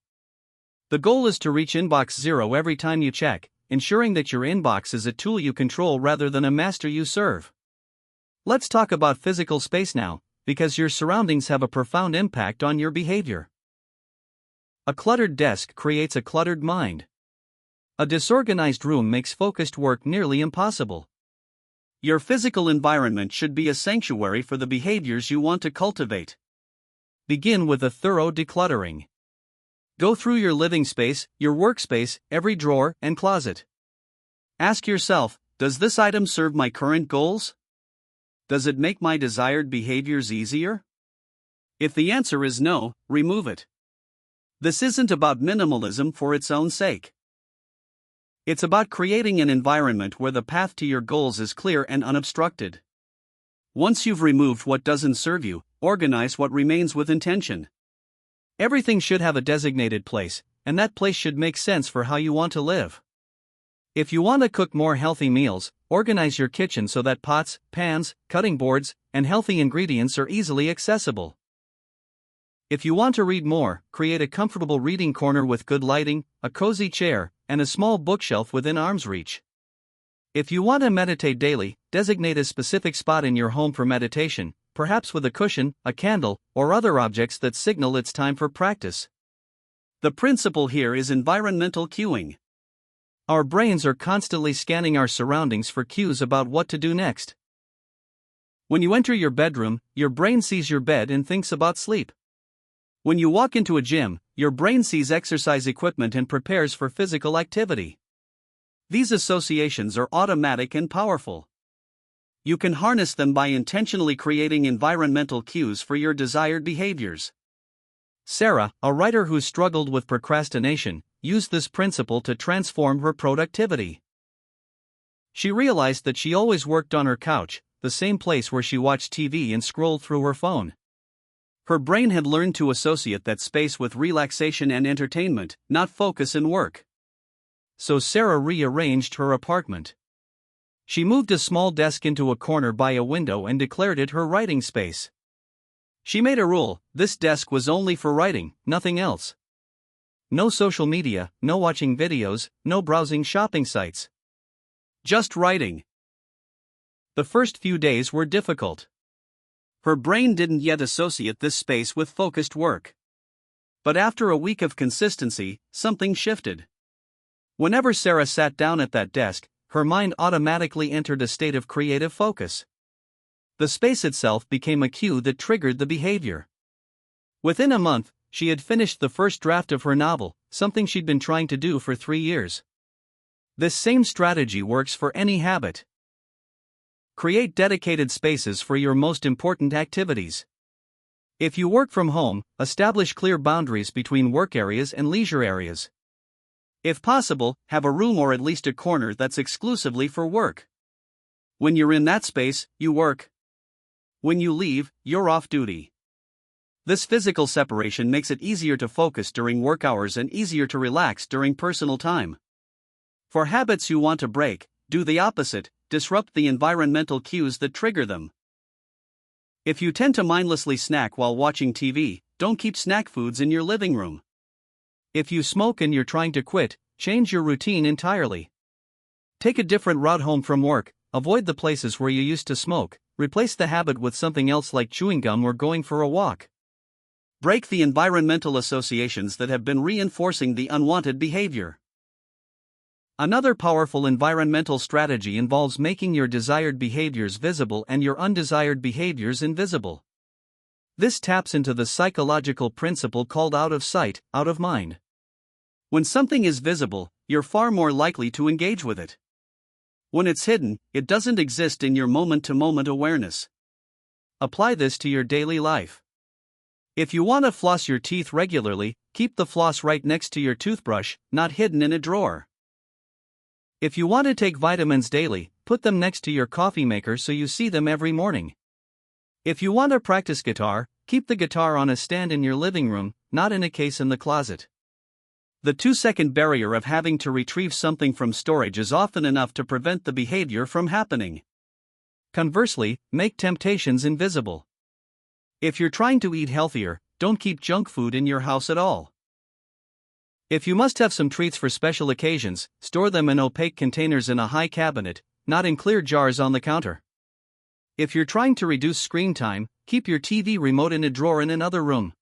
The goal is to reach inbox zero every time you check, ensuring that your inbox is a tool you control rather than a master you serve. Let's talk about physical space now, because your surroundings have a profound impact on your behavior. A cluttered desk creates a cluttered mind. A disorganized room makes focused work nearly impossible. Your physical environment should be a sanctuary for the behaviors you want to cultivate. Begin with a thorough decluttering. Go through your living space, your workspace, every drawer and closet. Ask yourself, does this item serve my current goals? Does it make my desired behaviors easier? If the answer is no, remove it. This isn't about minimalism for its own sake. It's about creating an environment where the path to your goals is clear and unobstructed. Once you've removed what doesn't serve you, organize what remains with intention. Everything should have a designated place, and that place should make sense for how you want to live. If you want to cook more healthy meals, organize your kitchen so that pots, pans, cutting boards, and healthy ingredients are easily accessible. If you want to read more, create a comfortable reading corner with good lighting, a cozy chair, and a small bookshelf within arm's reach. If you want to meditate daily, designate a specific spot in your home for meditation, perhaps with a cushion, a candle, or other objects that signal it's time for practice. The principle here is environmental cueing. Our brains are constantly scanning our surroundings for cues about what to do next. When you enter your bedroom, your brain sees your bed and thinks about sleep. When you walk into a gym, your brain sees exercise equipment and prepares for physical activity. These associations are automatic and powerful. You can harness them by intentionally creating environmental cues for your desired behaviors. Sarah, a writer who struggled with procrastination, used this principle to transform her productivity. She realized that she always worked on her couch, the same place where she watched TV and scrolled through her phone. Her brain had learned to associate that space with relaxation and entertainment, not focus and work. So Sarah rearranged her apartment. She moved a small desk into a corner by a window and declared it her writing space. She made a rule: this desk was only for writing, nothing else. No social media, no watching videos, no browsing shopping sites. Just writing. The first few days were difficult. Her brain didn't yet associate this space with focused work. But after a week of consistency, something shifted. Whenever Sarah sat down at that desk, her mind automatically entered a state of creative focus. The space itself became a cue that triggered the behavior. Within a month, she had finished the first draft of her novel, something she'd been trying to do for 3 years. This same strategy works for any habit. Create dedicated spaces for your most important activities. If you work from home, establish clear boundaries between work areas and leisure areas. If possible, have a room or at least a corner that's exclusively for work. When you're in that space, you work. When you leave, you're off duty. This physical separation makes it easier to focus during work hours and easier to relax during personal time. For habits you want to break, do the opposite: disrupt the environmental cues that trigger them. If you tend to mindlessly snack while watching TV, don't keep snack foods in your living room. If you smoke and you're trying to quit, change your routine entirely. Take a different route home from work, avoid the places where you used to smoke, replace the habit with something else like chewing gum or going for a walk. Break the environmental associations that have been reinforcing the unwanted behavior. Another powerful environmental strategy involves making your desired behaviors visible and your undesired behaviors invisible. This taps into the psychological principle called out of sight, out of mind. When something is visible, you're far more likely to engage with it. When it's hidden, it doesn't exist in your moment-to-moment awareness. Apply this to your daily life. If you want to floss your teeth regularly, keep the floss right next to your toothbrush, not hidden in a drawer. If you want to take vitamins daily, put them next to your coffee maker so you see them every morning. If you want to practice guitar, keep the guitar on a stand in your living room, not in a case in the closet. The 2-second barrier of having to retrieve something from storage is often enough to prevent the behavior from happening. Conversely, make temptations invisible. If you're trying to eat healthier, don't keep junk food in your house at all. If you must have some treats for special occasions, store them in opaque containers in a high cabinet, not in clear jars on the counter. If you're trying to reduce screen time, keep your TV remote in a drawer in another room.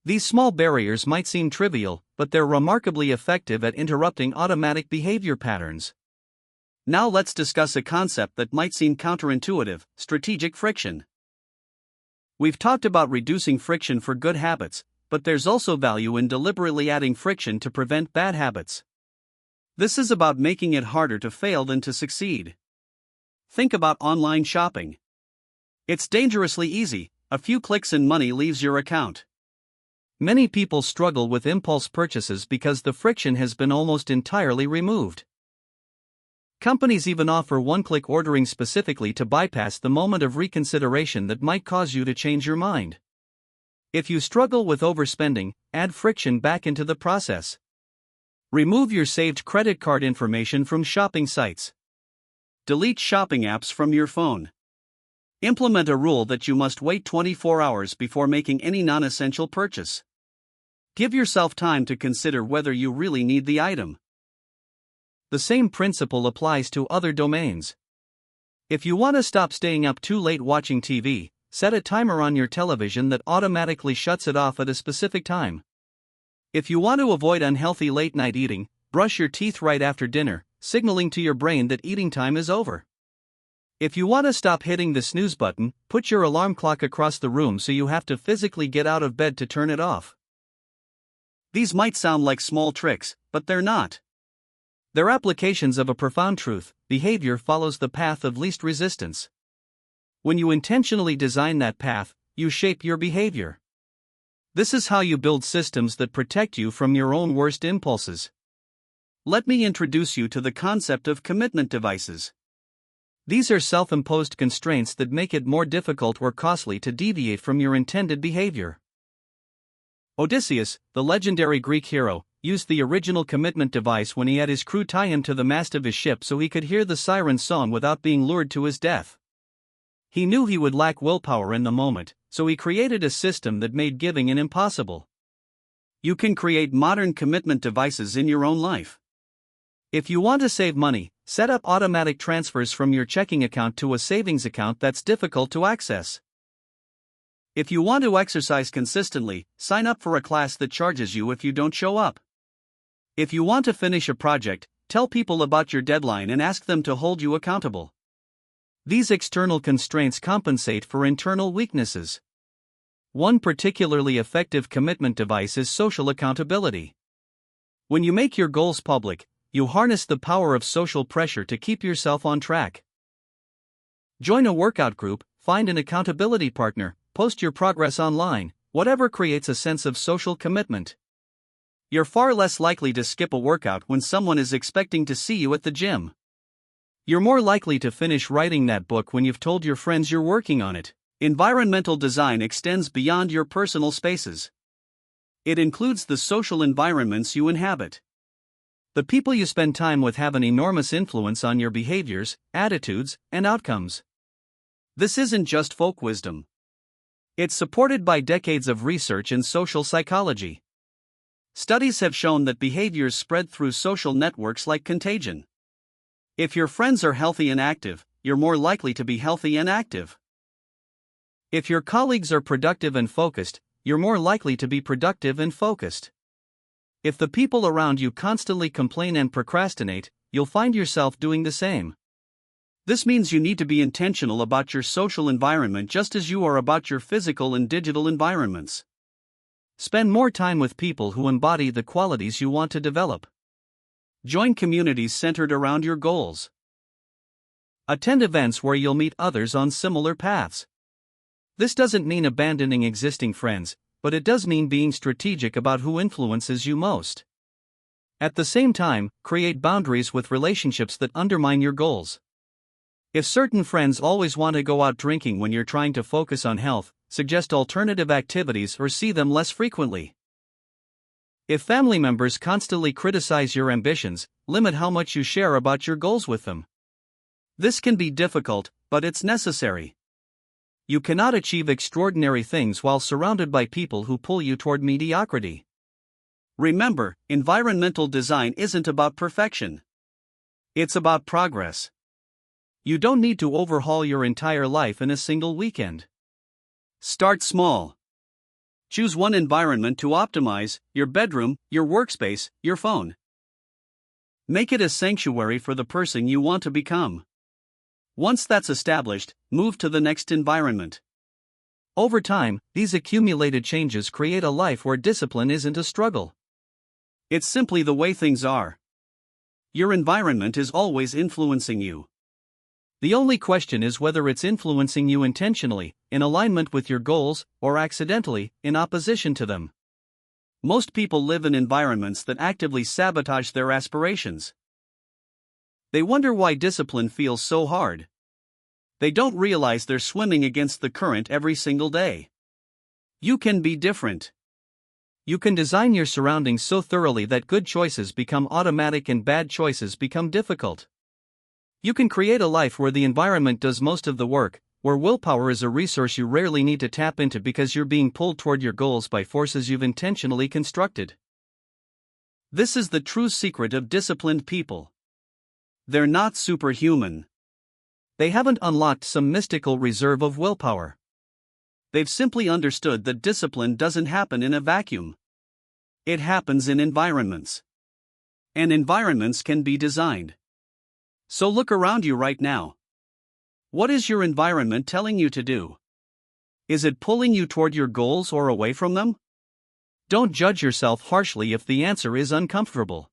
These small barriers might seem trivial, but they're remarkably effective at interrupting automatic behavior patterns. Now let's discuss a concept that might seem counterintuitive: strategic friction. We've talked about reducing friction for good habits, but there's also value in deliberately adding friction to prevent bad habits. This is about making it harder to fail than to succeed. Think about online shopping. It's dangerously easy: a few clicks and money leaves your account. Many people struggle with impulse purchases because the friction has been almost entirely removed. Companies even offer one-click ordering specifically to bypass the moment of reconsideration that might cause you to change your mind. If you struggle with overspending, add friction back into the process. Remove your saved credit card information from shopping sites. Delete shopping apps from your phone. Implement a rule that you must wait 24 hours before making any non-essential purchase. Give yourself time to consider whether you really need the item. The same principle applies to other domains. If you want to stop staying up too late watching TV, set a timer on your television that automatically shuts it off at a specific time. If you want to avoid unhealthy late-night eating, brush your teeth right after dinner, signaling to your brain that eating time is over. If you want to stop hitting the snooze button, put your alarm clock across the room so you have to physically get out of bed to turn it off. These might sound like small tricks, but they're not. They're applications of a profound truth: behavior follows the path of least resistance. When you intentionally design that path, you shape your behavior. This is how you build systems that protect you from your own worst impulses. Let me introduce you to the concept of commitment devices. These are self-imposed constraints that make it more difficult or costly to deviate from your intended behavior. Odysseus, the legendary Greek hero, used the original commitment device when he had his crew tie him to the mast of his ship so he could hear the siren song without being lured to his death. He knew he would lack willpower in the moment, so he created a system that made giving an impossible. You can create modern commitment devices in your own life. If you want to save money, set up automatic transfers from your checking account to a savings account that's difficult to access. If you want to exercise consistently, sign up for a class that charges you if you don't show up. If you want to finish a project, tell people about your deadline and ask them to hold you accountable. These external constraints compensate for internal weaknesses. One particularly effective commitment device is social accountability. When you make your goals public, you harness the power of social pressure to keep yourself on track. Join a workout group, find an accountability partner, post your progress online, whatever creates a sense of social commitment. You're far less likely to skip a workout when someone is expecting to see you at the gym. You're more likely to finish writing that book when you've told your friends you're working on it. Environmental design extends beyond your personal spaces. It includes the social environments you inhabit. The people you spend time with have an enormous influence on your behaviors, attitudes, and outcomes. This isn't just folk wisdom. It's supported by decades of research in social psychology. Studies have shown that behaviors spread through social networks like contagion. If your friends are healthy and active, you're more likely to be healthy and active. If your colleagues are productive and focused, you're more likely to be productive and focused. If the people around you constantly complain and procrastinate, you'll find yourself doing the same. This means you need to be intentional about your social environment just as you are about your physical and digital environments. Spend more time with people who embody the qualities you want to develop. Join communities centered around your goals. Attend events where you'll meet others on similar paths. This doesn't mean abandoning existing friends, but it does mean being strategic about who influences you most. At the same time, create boundaries with relationships that undermine your goals. If certain friends always want to go out drinking when you're trying to focus on health, suggest alternative activities or see them less frequently. If family members constantly criticize your ambitions, limit how much you share about your goals with them. This can be difficult, but it's necessary. You cannot achieve extraordinary things while surrounded by people who pull you toward mediocrity. Remember, environmental design isn't about perfection. It's about progress. You don't need to overhaul your entire life in a single weekend. Start small. Choose one environment to optimize: your bedroom, your workspace, your phone. Make it a sanctuary for the person you want to become. Once that's established, move to the next environment. Over time, these accumulated changes create a life where discipline isn't a struggle. It's simply the way things are. Your environment is always influencing you. The only question is whether it's influencing you intentionally, in alignment with your goals, or accidentally, in opposition to them. Most people live in environments that actively sabotage their aspirations. They wonder why discipline feels so hard. They don't realize they're swimming against the current every single day. You can be different. You can design your surroundings so thoroughly that good choices become automatic and bad choices become difficult. You can create a life where the environment does most of the work, where willpower is a resource you rarely need to tap into because you're being pulled toward your goals by forces you've intentionally constructed. This is the true secret of disciplined people. They're not superhuman. They haven't unlocked some mystical reserve of willpower. They've simply understood that discipline doesn't happen in a vacuum. It happens in environments. And environments can be designed. So look around you right now. What is your environment telling you to do? Is it pulling you toward your goals or away from them? Don't judge yourself harshly if the answer is uncomfortable.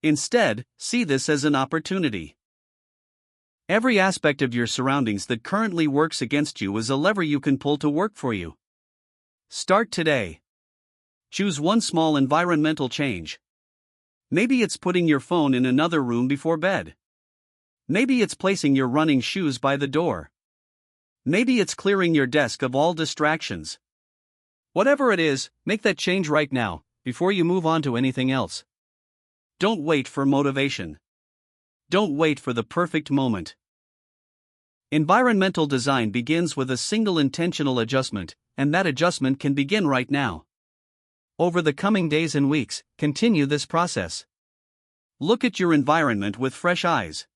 Instead, see this as an opportunity. Every aspect of your surroundings that currently works against you is a lever you can pull to work for you. Start today. Choose one small environmental change. Maybe it's putting your phone in another room before bed. Maybe it's placing your running shoes by the door. Maybe it's clearing your desk of all distractions. Whatever it is, make that change right now, before you move on to anything else. Don't wait for motivation. Don't wait for the perfect moment. Environmental design begins with a single intentional adjustment, and that adjustment can begin right now. Over the coming days and weeks, continue this process. Look at your environment with fresh eyes.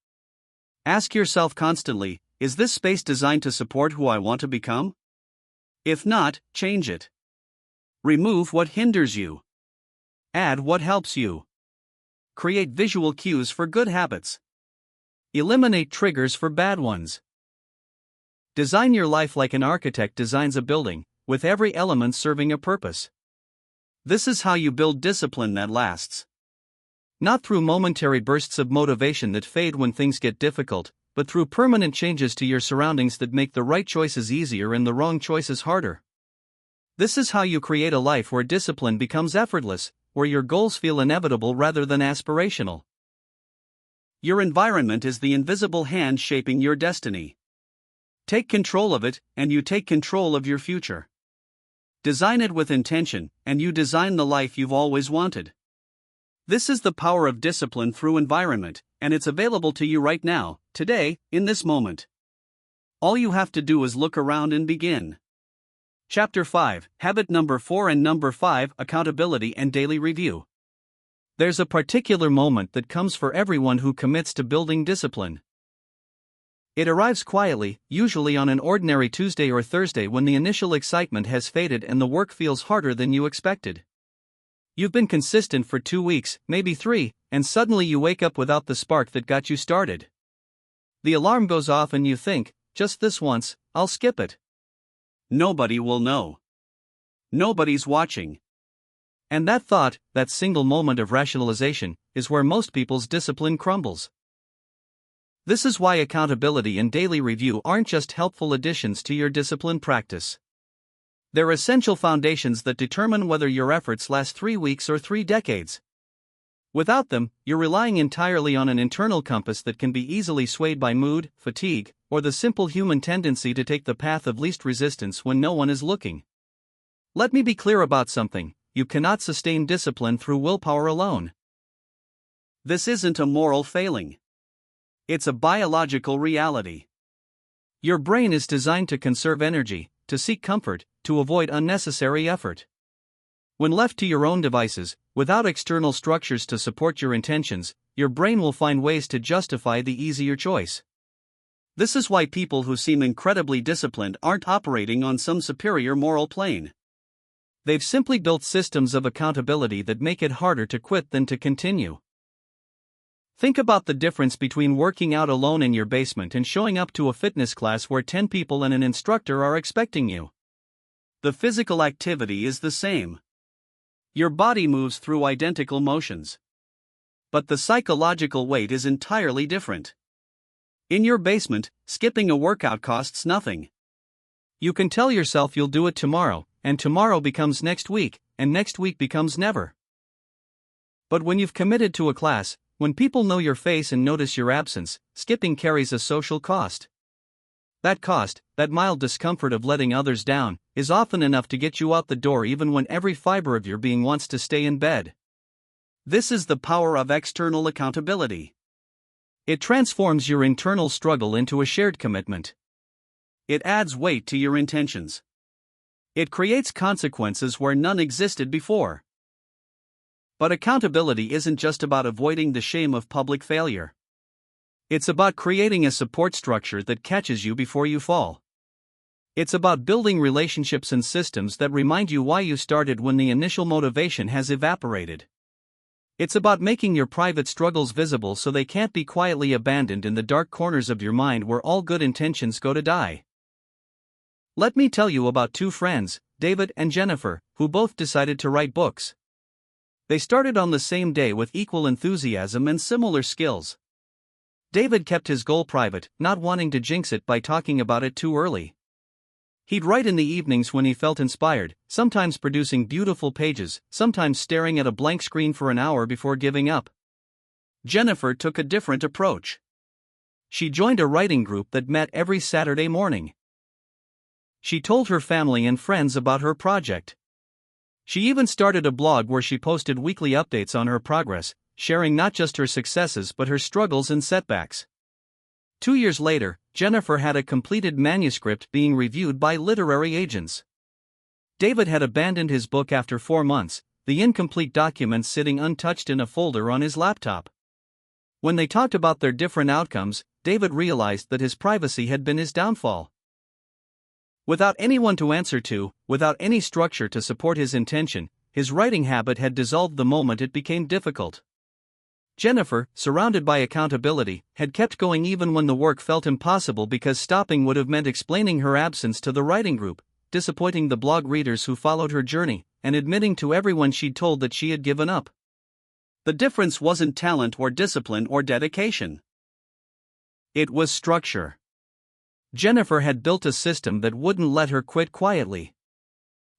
Ask yourself constantly, is this space designed to support who I want to become? If not, change it. Remove what hinders you. Add what helps you. Create visual cues for good habits. Eliminate triggers for bad ones. Design your life like an architect designs a building, with every element serving a purpose. This is how you build discipline that lasts. Not through momentary bursts of motivation that fade when things get difficult, but through permanent changes to your surroundings that make the right choices easier and the wrong choices harder. This is how you create a life where discipline becomes effortless, where your goals feel inevitable rather than aspirational. Your environment is the invisible hand shaping your destiny. Take control of it, and you take control of your future. Design it with intention, and you design the life you've always wanted. This is the power of discipline through environment, and it's available to you right now, today, in this moment. All you have to do is look around and begin. Chapter 5, Habit number 4 and number 5, Accountability and Daily Review. There's a particular moment that comes for everyone who commits to building discipline. It arrives quietly, usually on an ordinary Tuesday or Thursday when the initial excitement has faded and the work feels harder than you expected. You've been consistent for 2 weeks, maybe 3, and suddenly you wake up without the spark that got you started. The alarm goes off and you think, just this once, I'll skip it. Nobody will know. Nobody's watching. And that thought, that single moment of rationalization, is where most people's discipline crumbles. This is why accountability and daily review aren't just helpful additions to your discipline practice. They're essential foundations that determine whether your efforts last 3 weeks or 3 decades. Without them, you're relying entirely on an internal compass that can be easily swayed by mood, fatigue, or the simple human tendency to take the path of least resistance when no one is looking. Let me be clear about something: you cannot sustain discipline through willpower alone. This isn't a moral failing. It's a biological reality. Your brain is designed to conserve energy, to seek comfort, to avoid unnecessary effort. When left to your own devices, without external structures to support your intentions, your brain will find ways to justify the easier choice. This is why people who seem incredibly disciplined aren't operating on some superior moral plane. They've simply built systems of accountability that make it harder to quit than to continue. Think about the difference between working out alone in your basement and showing up to a fitness class where 10 people and an instructor are expecting you. The physical activity is the same. Your body moves through identical motions. But the psychological weight is entirely different. In your basement, skipping a workout costs nothing. You can tell yourself you'll do it tomorrow, and tomorrow becomes next week, and next week becomes never. But when you've committed to a class, when people know your face and notice your absence, skipping carries a social cost. That cost, that mild discomfort of letting others down, is often enough to get you out the door even when every fiber of your being wants to stay in bed. This is the power of external accountability. It transforms your internal struggle into a shared commitment. It adds weight to your intentions. It creates consequences where none existed before. But accountability isn't just about avoiding the shame of public failure. It's about creating a support structure that catches you before you fall. It's about building relationships and systems that remind you why you started when the initial motivation has evaporated. It's about making your private struggles visible so they can't be quietly abandoned in the dark corners of your mind where all good intentions go to die. Let me tell you about two friends, David and Jennifer, who both decided to write books. They started on the same day with equal enthusiasm and similar skills. David kept his goal private, not wanting to jinx it by talking about it too early. He'd write in the evenings when he felt inspired, sometimes producing beautiful pages, sometimes staring at a blank screen for an hour before giving up. Jennifer took a different approach. She joined a writing group that met every Saturday morning. She told her family and friends about her project. She even started a blog where she posted weekly updates on her progress, sharing not just her successes but her struggles and setbacks. 2 years later, Jennifer had a completed manuscript being reviewed by literary agents. David had abandoned his book after 4 months, the incomplete documents sitting untouched in a folder on his laptop. When they talked about their different outcomes, David realized that his privacy had been his downfall. Without anyone to answer to, without any structure to support his intention, his writing habit had dissolved the moment it became difficult. Jennifer, surrounded by accountability, had kept going even when the work felt impossible because stopping would have meant explaining her absence to the writing group, disappointing the blog readers who followed her journey, and admitting to everyone she'd told that she had given up. The difference wasn't talent or discipline or dedication. It was structure. Jennifer had built a system that wouldn't let her quit quietly.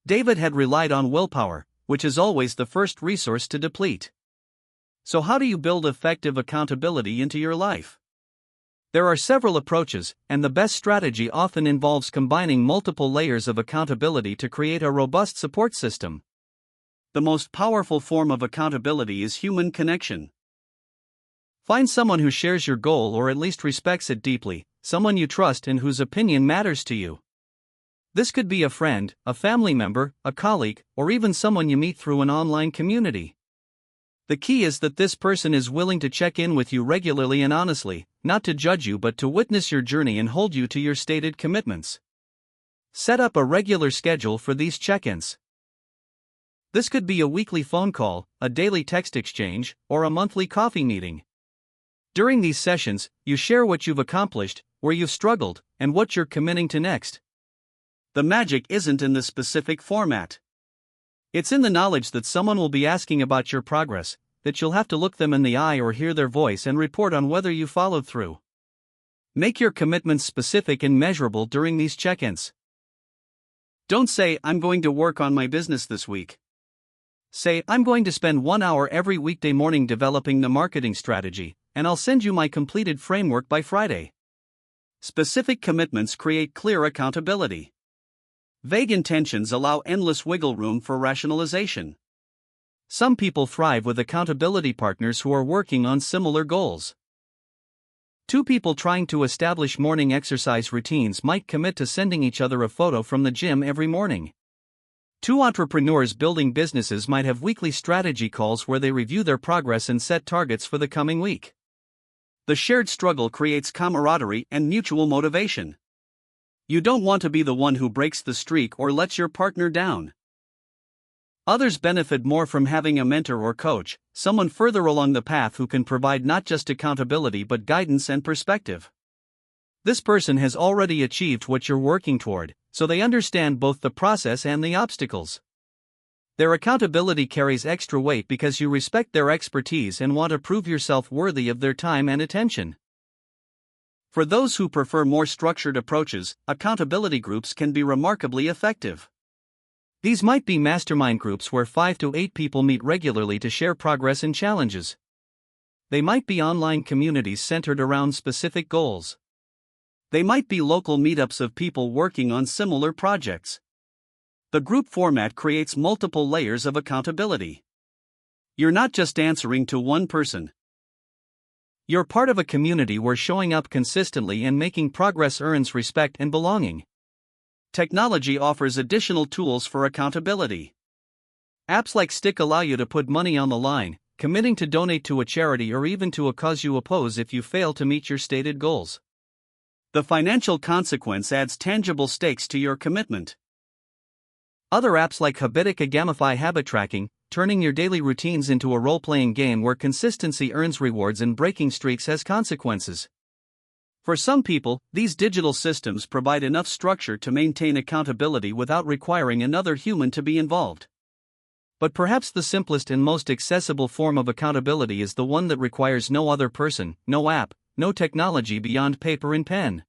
David had relied on willpower, which is always the first resource to deplete. So how do you build effective accountability into your life? There are several approaches, and the best strategy often involves combining multiple layers of accountability to create a robust support system. The most powerful form of accountability is human connection. Find someone who shares your goal or at least respects it deeply, someone you trust and whose opinion matters to you. This could be a friend, a family member, a colleague, or even someone you meet through an online community. The key is that this person is willing to check in with you regularly and honestly, not to judge you but to witness your journey and hold you to your stated commitments. Set up a regular schedule for these check-ins. This could be a weekly phone call, a daily text exchange, or a monthly coffee meeting. During these sessions, you share what you've accomplished, where you've struggled, and what you're committing to next. The magic isn't in the specific format. It's in the knowledge that someone will be asking about your progress, that you'll have to look them in the eye or hear their voice and report on whether you followed through. Make your commitments specific and measurable during these check-ins. Don't say, "I'm going to work on my business this week." Say, "I'm going to spend 1 hour every weekday morning developing the marketing strategy, and I'll send you my completed framework by Friday." Specific commitments create clear accountability. Vague intentions allow endless wiggle room for rationalization. Some people thrive with accountability partners who are working on similar goals. Two people trying to establish morning exercise routines might commit to sending each other a photo from the gym every morning. Two entrepreneurs building businesses might have weekly strategy calls where they review their progress and set targets for the coming week. The shared struggle creates camaraderie and mutual motivation. You don't want to be the one who breaks the streak or lets your partner down. Others benefit more from having a mentor or coach, someone further along the path who can provide not just accountability but guidance and perspective. This person has already achieved what you're working toward, so they understand both the process and the obstacles. Their accountability carries extra weight because you respect their expertise and want to prove yourself worthy of their time and attention. For those who prefer more structured approaches, accountability groups can be remarkably effective. These might be mastermind groups where 5 to 8 people meet regularly to share progress and challenges. They might be online communities centered around specific goals. They might be local meetups of people working on similar projects. The group format creates multiple layers of accountability. You're not just answering to one person. You're part of a community where showing up consistently and making progress earns respect and belonging. Technology offers additional tools for accountability. Apps like Stick allow you to put money on the line, committing to donate to a charity or even to a cause you oppose if you fail to meet your stated goals. The financial consequence adds tangible stakes to your commitment. Other apps like Habitica gamify habit tracking, turning your daily routines into a role-playing game where consistency earns rewards and breaking streaks has consequences. For some people, these digital systems provide enough structure to maintain accountability without requiring another human to be involved. But perhaps the simplest and most accessible form of accountability is the one that requires no other person, no app, no technology beyond paper and pen.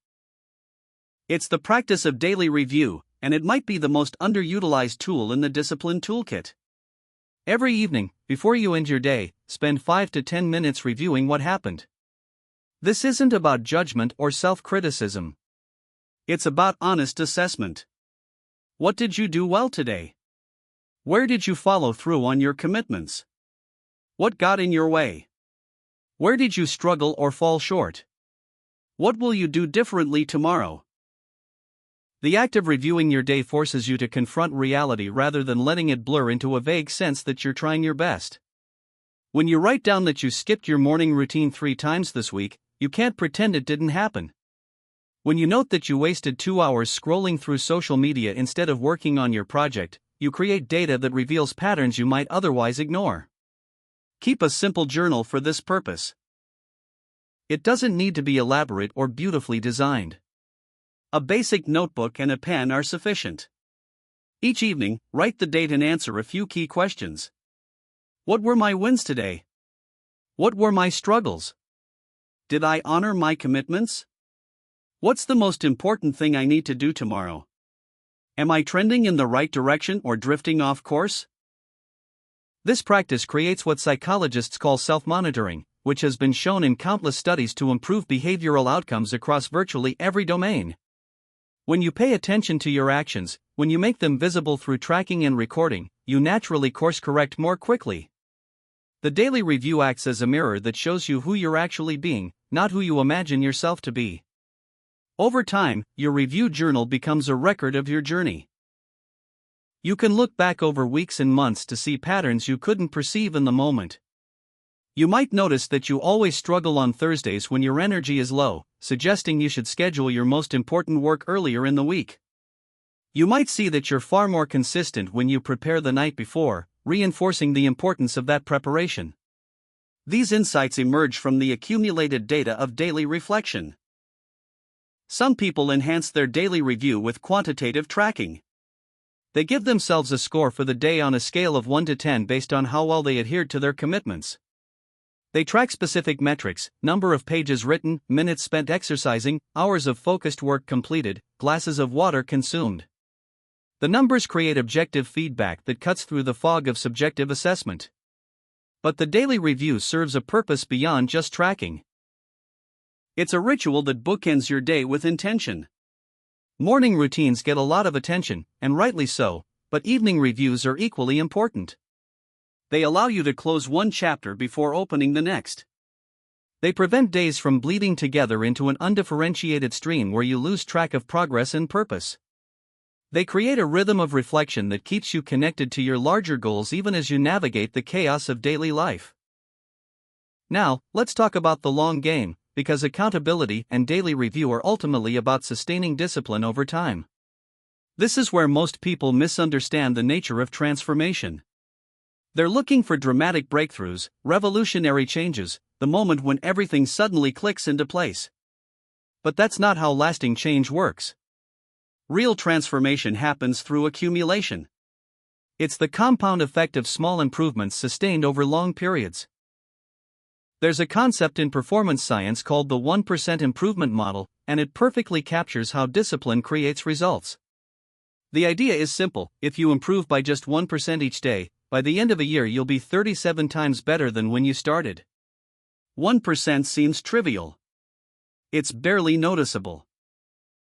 It's the practice of daily review, and it might be the most underutilized tool in the discipline toolkit. Every evening, before you end your day, spend 5 to 10 minutes reviewing what happened. This isn't about judgment or self-criticism. It's about honest assessment. What did you do well today? Where did you follow through on your commitments? What got in your way? Where did you struggle or fall short? What will you do differently tomorrow? The act of reviewing your day forces you to confront reality rather than letting it blur into a vague sense that you're trying your best. When you write down that you skipped your morning routine 3 times this week, you can't pretend it didn't happen. When you note that you wasted 2 hours scrolling through social media instead of working on your project, you create data that reveals patterns you might otherwise ignore. Keep a simple journal for this purpose. It doesn't need to be elaborate or beautifully designed. A basic notebook and a pen are sufficient. Each evening, write the date and answer a few key questions. What were my wins today? What were my struggles? Did I honor my commitments? What's the most important thing I need to do tomorrow? Am I trending in the right direction or drifting off course? This practice creates what psychologists call self-monitoring, which has been shown in countless studies to improve behavioral outcomes across virtually every domain. When you pay attention to your actions, when you make them visible through tracking and recording, you naturally course-correct more quickly. The daily review acts as a mirror that shows you who you're actually being, not who you imagine yourself to be. Over time, your review journal becomes a record of your journey. You can look back over weeks and months to see patterns you couldn't perceive in the moment. You might notice that you always struggle on Thursdays when your energy is low, suggesting you should schedule your most important work earlier in the week. You might see that you're far more consistent when you prepare the night before, reinforcing the importance of that preparation. These insights emerge from the accumulated data of daily reflection. Some people enhance their daily review with quantitative tracking. They give themselves a score for the day on a scale of 1 to 10 based on how well they adhered to their commitments. They track specific metrics: number of pages written, minutes spent exercising, hours of focused work completed, glasses of water consumed. The numbers create objective feedback that cuts through the fog of subjective assessment. But the daily review serves a purpose beyond just tracking. It's a ritual that bookends your day with intention. Morning routines get a lot of attention, and rightly so, but evening reviews are equally important. They allow you to close one chapter before opening the next. They prevent days from bleeding together into an undifferentiated stream where you lose track of progress and purpose. They create a rhythm of reflection that keeps you connected to your larger goals even as you navigate the chaos of daily life. Now, let's talk about the long game, because accountability and daily review are ultimately about sustaining discipline over time. This is where most people misunderstand the nature of transformation. They're looking for dramatic breakthroughs, revolutionary changes, the moment when everything suddenly clicks into place. But that's not how lasting change works. Real transformation happens through accumulation. It's the compound effect of small improvements sustained over long periods. There's a concept in performance science called the 1% improvement model, and it perfectly captures how discipline creates results. The idea is simple: if you improve by just 1% each day, by the end of a year you'll be 37 times better than when you started. 1% seems trivial. It's barely noticeable.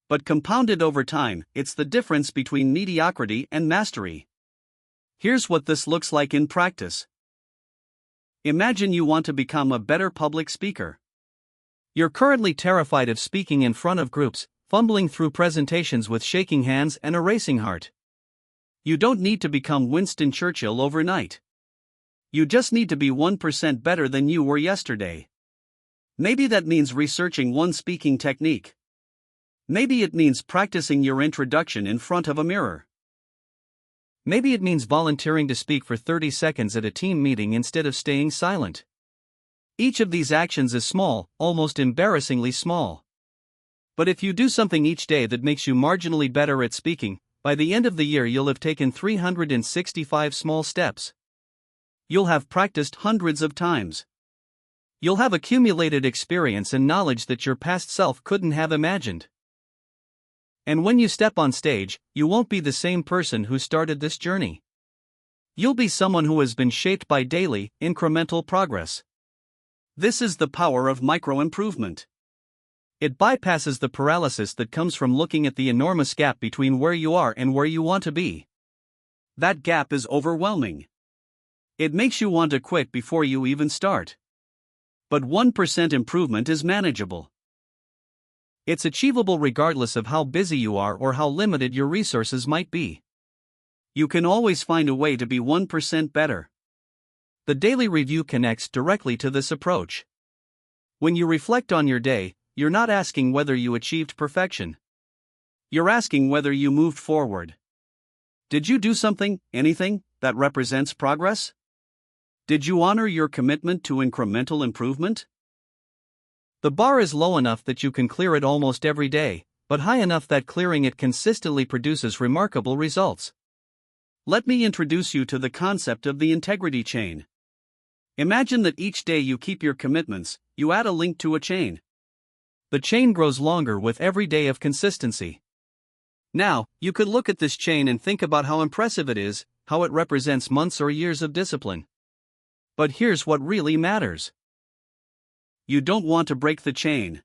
But compounded over time, it's the difference between mediocrity and mastery. Here's what this looks like in practice. Imagine you want to become a better public speaker. You're currently terrified of speaking in front of groups, fumbling through presentations with shaking hands and a racing heart. You don't need to become Winston Churchill overnight. You just need to be 1% better than you were yesterday. Maybe that means researching one speaking technique. Maybe it means practicing your introduction in front of a mirror. Maybe it means volunteering to speak for 30 seconds at a team meeting instead of staying silent. Each of these actions is small, almost embarrassingly small. But if you do something each day that makes you marginally better at speaking, by the end of the year you'll have taken 365 small steps. You'll have practiced hundreds of times. You'll have accumulated experience and knowledge that your past self couldn't have imagined. And when you step on stage, you won't be the same person who started this journey. You'll be someone who has been shaped by daily, incremental progress. This is the power of micro-improvement. It bypasses the paralysis that comes from looking at the enormous gap between where you are and where you want to be. That gap is overwhelming. It makes you want to quit before you even start. But 1% improvement is manageable. It's achievable regardless of how busy you are or how limited your resources might be. You can always find a way to be 1% better. The daily review connects directly to this approach. When you reflect on your day, you're not asking whether you achieved perfection. You're asking whether you moved forward. Did you do something, anything, that represents progress? Did you honor your commitment to incremental improvement? The bar is low enough that you can clear it almost every day, but high enough that clearing it consistently produces remarkable results. Let me introduce you to the concept of the integrity chain. Imagine that each day you keep your commitments, you add a link to a chain. The chain grows longer with every day of consistency. Now, you could look at this chain and think about how impressive it is, how it represents months or years of discipline. But here's what really matters. You don't want to break the chain.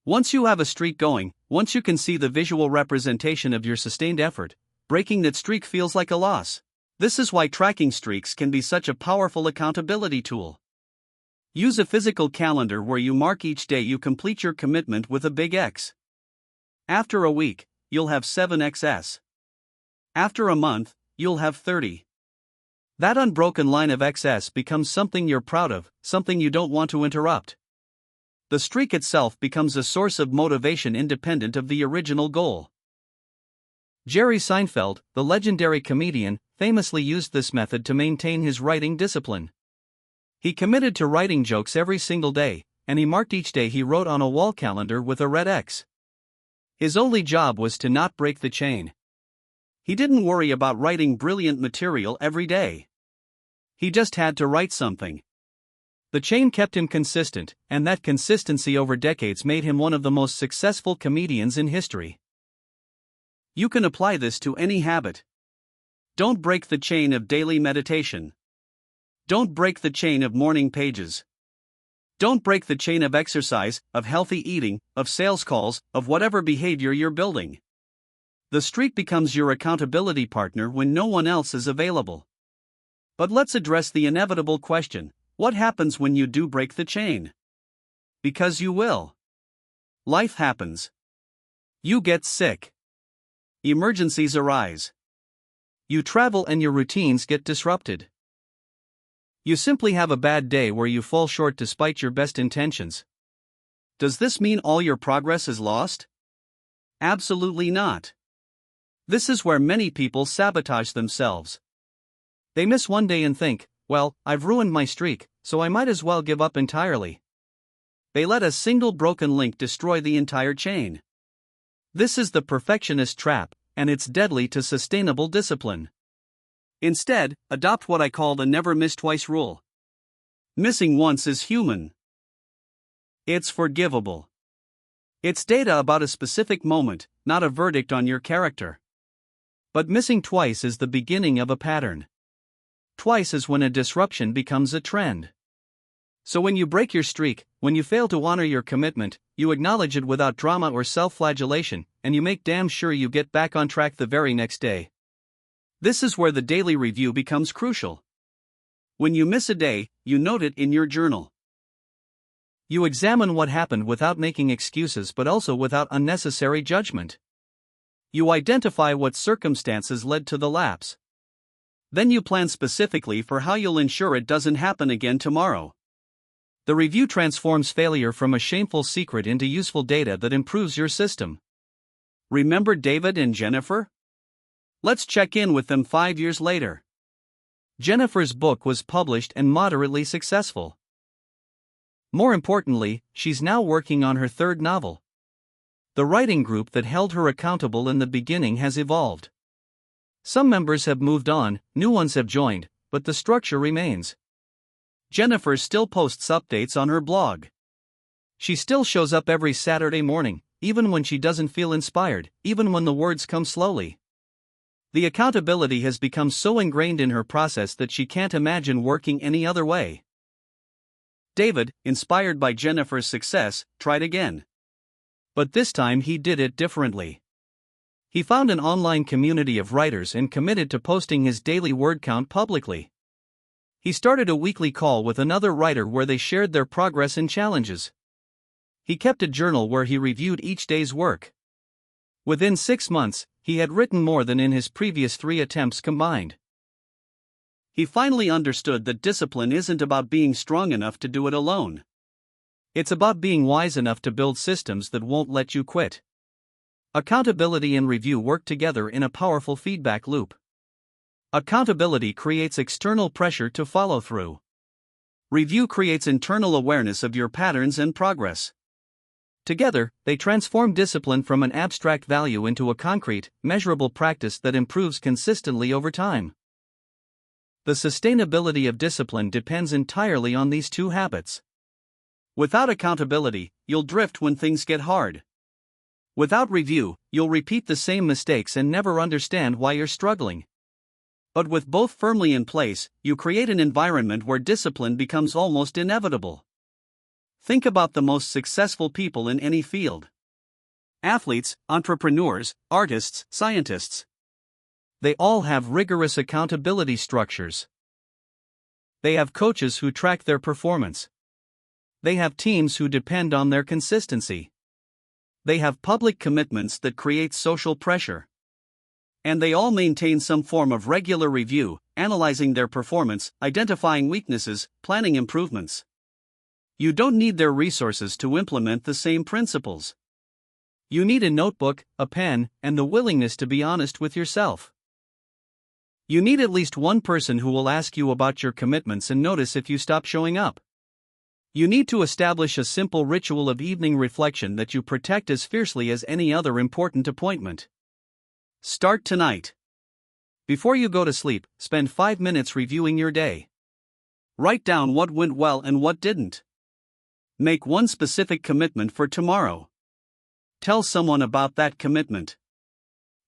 Once you have a streak going, once you can see the visual representation of your sustained effort, breaking that streak feels like a loss. This is why tracking streaks can be such a powerful accountability tool. Use a physical calendar where you mark each day you complete your commitment with a big X. After a week, you'll have 7XS. After a month, you'll have 30. That unbroken line of XS becomes something you're proud of, something you don't want to interrupt. The streak itself becomes a source of motivation independent of the original goal. Jerry Seinfeld, the legendary comedian, famously used this method to maintain his writing discipline. He committed to writing jokes every single day, and he marked each day he wrote on a wall calendar with a red X. His only job was to not break the chain. He didn't worry about writing brilliant material every day. He just had to write something. The chain kept him consistent, and that consistency over decades made him one of the most successful comedians in history. You can apply this to any habit. Don't break the chain of daily meditation. Don't break the chain of morning pages. Don't break the chain of exercise, of healthy eating, of sales calls, of whatever behavior you're building. The streak becomes your accountability partner when no one else is available. But let's address the inevitable question: what happens when you do break the chain? Because you will. Life happens. You get sick. Emergencies arise. You travel and your routines get disrupted. You simply have a bad day where you fall short despite your best intentions. Does this mean all your progress is lost? Absolutely not. This is where many people sabotage themselves. They miss one day and think, well, I've ruined my streak, so I might as well give up entirely. They let a single broken link destroy the entire chain. This is the perfectionist trap, and it's deadly to sustainable discipline. Instead, adopt what I call the never miss twice rule. Missing once is human. It's forgivable. It's data about a specific moment, not a verdict on your character. But missing twice is the beginning of a pattern. Twice is when a disruption becomes a trend. So when you break your streak, when you fail to honor your commitment, you acknowledge it without drama or self-flagellation, and you make damn sure you get back on track the very next day. This is where the daily review becomes crucial. When you miss a day, you note it in your journal. You examine what happened without making excuses but also without unnecessary judgment. You identify what circumstances led to the lapse. Then you plan specifically for how you'll ensure it doesn't happen again tomorrow. The review transforms failure from a shameful secret into useful data that improves your system. Remember David and Jennifer? Let's check in with them 5 years later. Jennifer's book was published and moderately successful. More importantly, she's now working on her third novel. The writing group that held her accountable in the beginning has evolved. Some members have moved on, new ones have joined, but the structure remains. Jennifer still posts updates on her blog. She still shows up every Saturday morning, even when she doesn't feel inspired, even when the words come slowly. The accountability has become so ingrained in her process that she can't imagine working any other way. David, inspired by Jennifer's success, tried again. But this time he did it differently. He found an online community of writers and committed to posting his daily word count publicly. He started a weekly call with another writer where they shared their progress and challenges. He kept a journal where he reviewed each day's work. Within 6 months, he had written more than in his previous 3 attempts combined. He finally understood that discipline isn't about being strong enough to do it alone. It's about being wise enough to build systems that won't let you quit. Accountability and review work together in a powerful feedback loop. Accountability creates external pressure to follow through. Review creates internal awareness of your patterns and progress. Together, they transform discipline from an abstract value into a concrete, measurable practice that improves consistently over time. The sustainability of discipline depends entirely on these two habits. Without accountability, you'll drift when things get hard. Without review, you'll repeat the same mistakes and never understand why you're struggling. But with both firmly in place, you create an environment where discipline becomes almost inevitable. Think about the most successful people in any field. Athletes, entrepreneurs, artists, scientists. They all have rigorous accountability structures. They have coaches who track their performance. They have teams who depend on their consistency. They have public commitments that create social pressure. And they all maintain some form of regular review, analyzing their performance, identifying weaknesses, planning improvements. You don't need their resources to implement the same principles. You need a notebook, a pen, and the willingness to be honest with yourself. You need at least one person who will ask you about your commitments and notice if you stop showing up. You need to establish a simple ritual of evening reflection that you protect as fiercely as any other important appointment. Start tonight. Before you go to sleep, spend 5 minutes reviewing your day. Write down what went well and what didn't. Make one specific commitment for tomorrow. Tell someone about that commitment.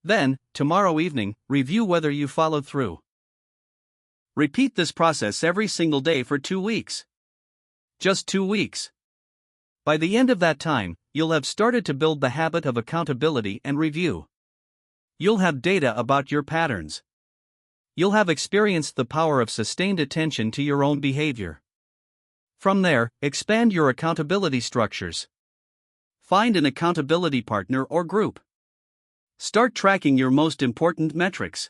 Then, tomorrow evening, review whether you followed through. Repeat this process every single day for 2 weeks. Just 2 weeks. By the end of that time, you'll have started to build the habit of accountability and review. You'll have data about your patterns. You'll have experienced the power of sustained attention to your own behavior. From there, expand your accountability structures. Find an accountability partner or group. Start tracking your most important metrics.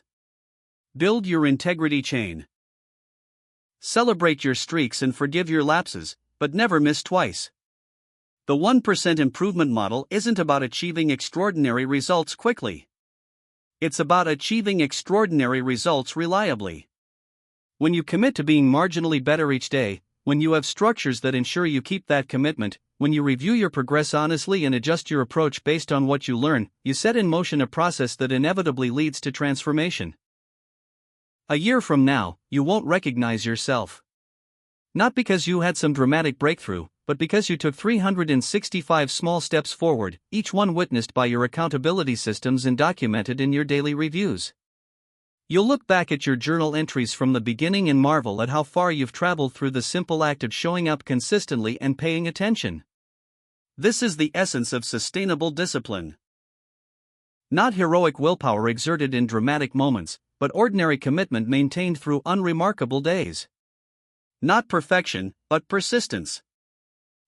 Build your integrity chain. Celebrate your streaks and forgive your lapses, but never miss twice. The 1% improvement model isn't about achieving extraordinary results quickly. It's about achieving extraordinary results reliably. When you commit to being marginally better each day, when you have structures that ensure you keep that commitment, when you review your progress honestly and adjust your approach based on what you learn, you set in motion a process that inevitably leads to transformation. A year from now, you won't recognize yourself. Not because you had some dramatic breakthrough, but because you took 365 small steps forward, each one witnessed by your accountability systems and documented in your daily reviews. You'll look back at your journal entries from the beginning and marvel at how far you've traveled through the simple act of showing up consistently and paying attention. This is the essence of sustainable discipline. Not heroic willpower exerted in dramatic moments, but ordinary commitment maintained through unremarkable days. Not perfection, but persistence.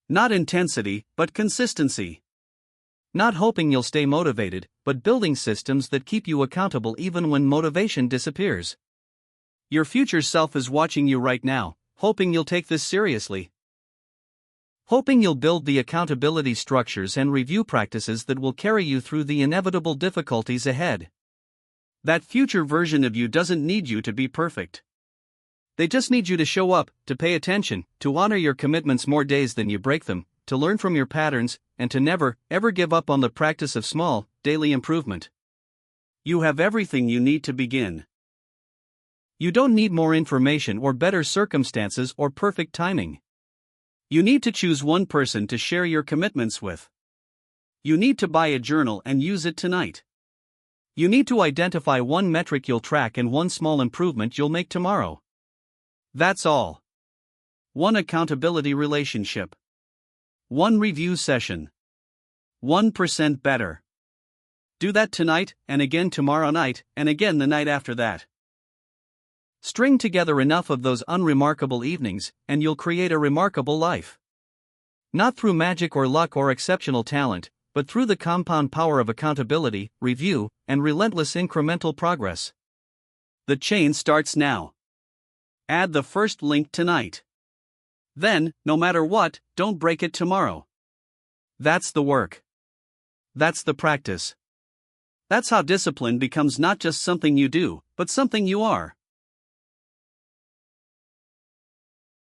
Not intensity, but consistency. Not hoping you'll stay motivated, but building systems that keep you accountable even when motivation disappears. Your future self is watching you right now, hoping you'll take this seriously. Hoping you'll build the accountability structures and review practices that will carry you through the inevitable difficulties ahead. That future version of you doesn't need you to be perfect. They just need you to show up, to pay attention, to honor your commitments more days than you break them, to learn from your patterns, and to never, ever give up on the practice of small, daily improvement. You have everything you need to begin. You don't need more information or better circumstances or perfect timing. You need to choose one person to share your commitments with. You need to buy a journal and use it tonight. You need to identify one metric you'll track and one small improvement you'll make tomorrow. That's all. One accountability relationship. One review session. 1% better. Do that tonight, and again tomorrow night, and again the night after that. String together enough of those unremarkable evenings, and you'll create a remarkable life. Not through magic or luck or exceptional talent, but through the compound power of accountability, review, and relentless incremental progress. The chain starts now. Add the first link tonight. Then, no matter what, don't break it tomorrow. That's the work. That's the practice. That's how discipline becomes not just something you do, but something you are.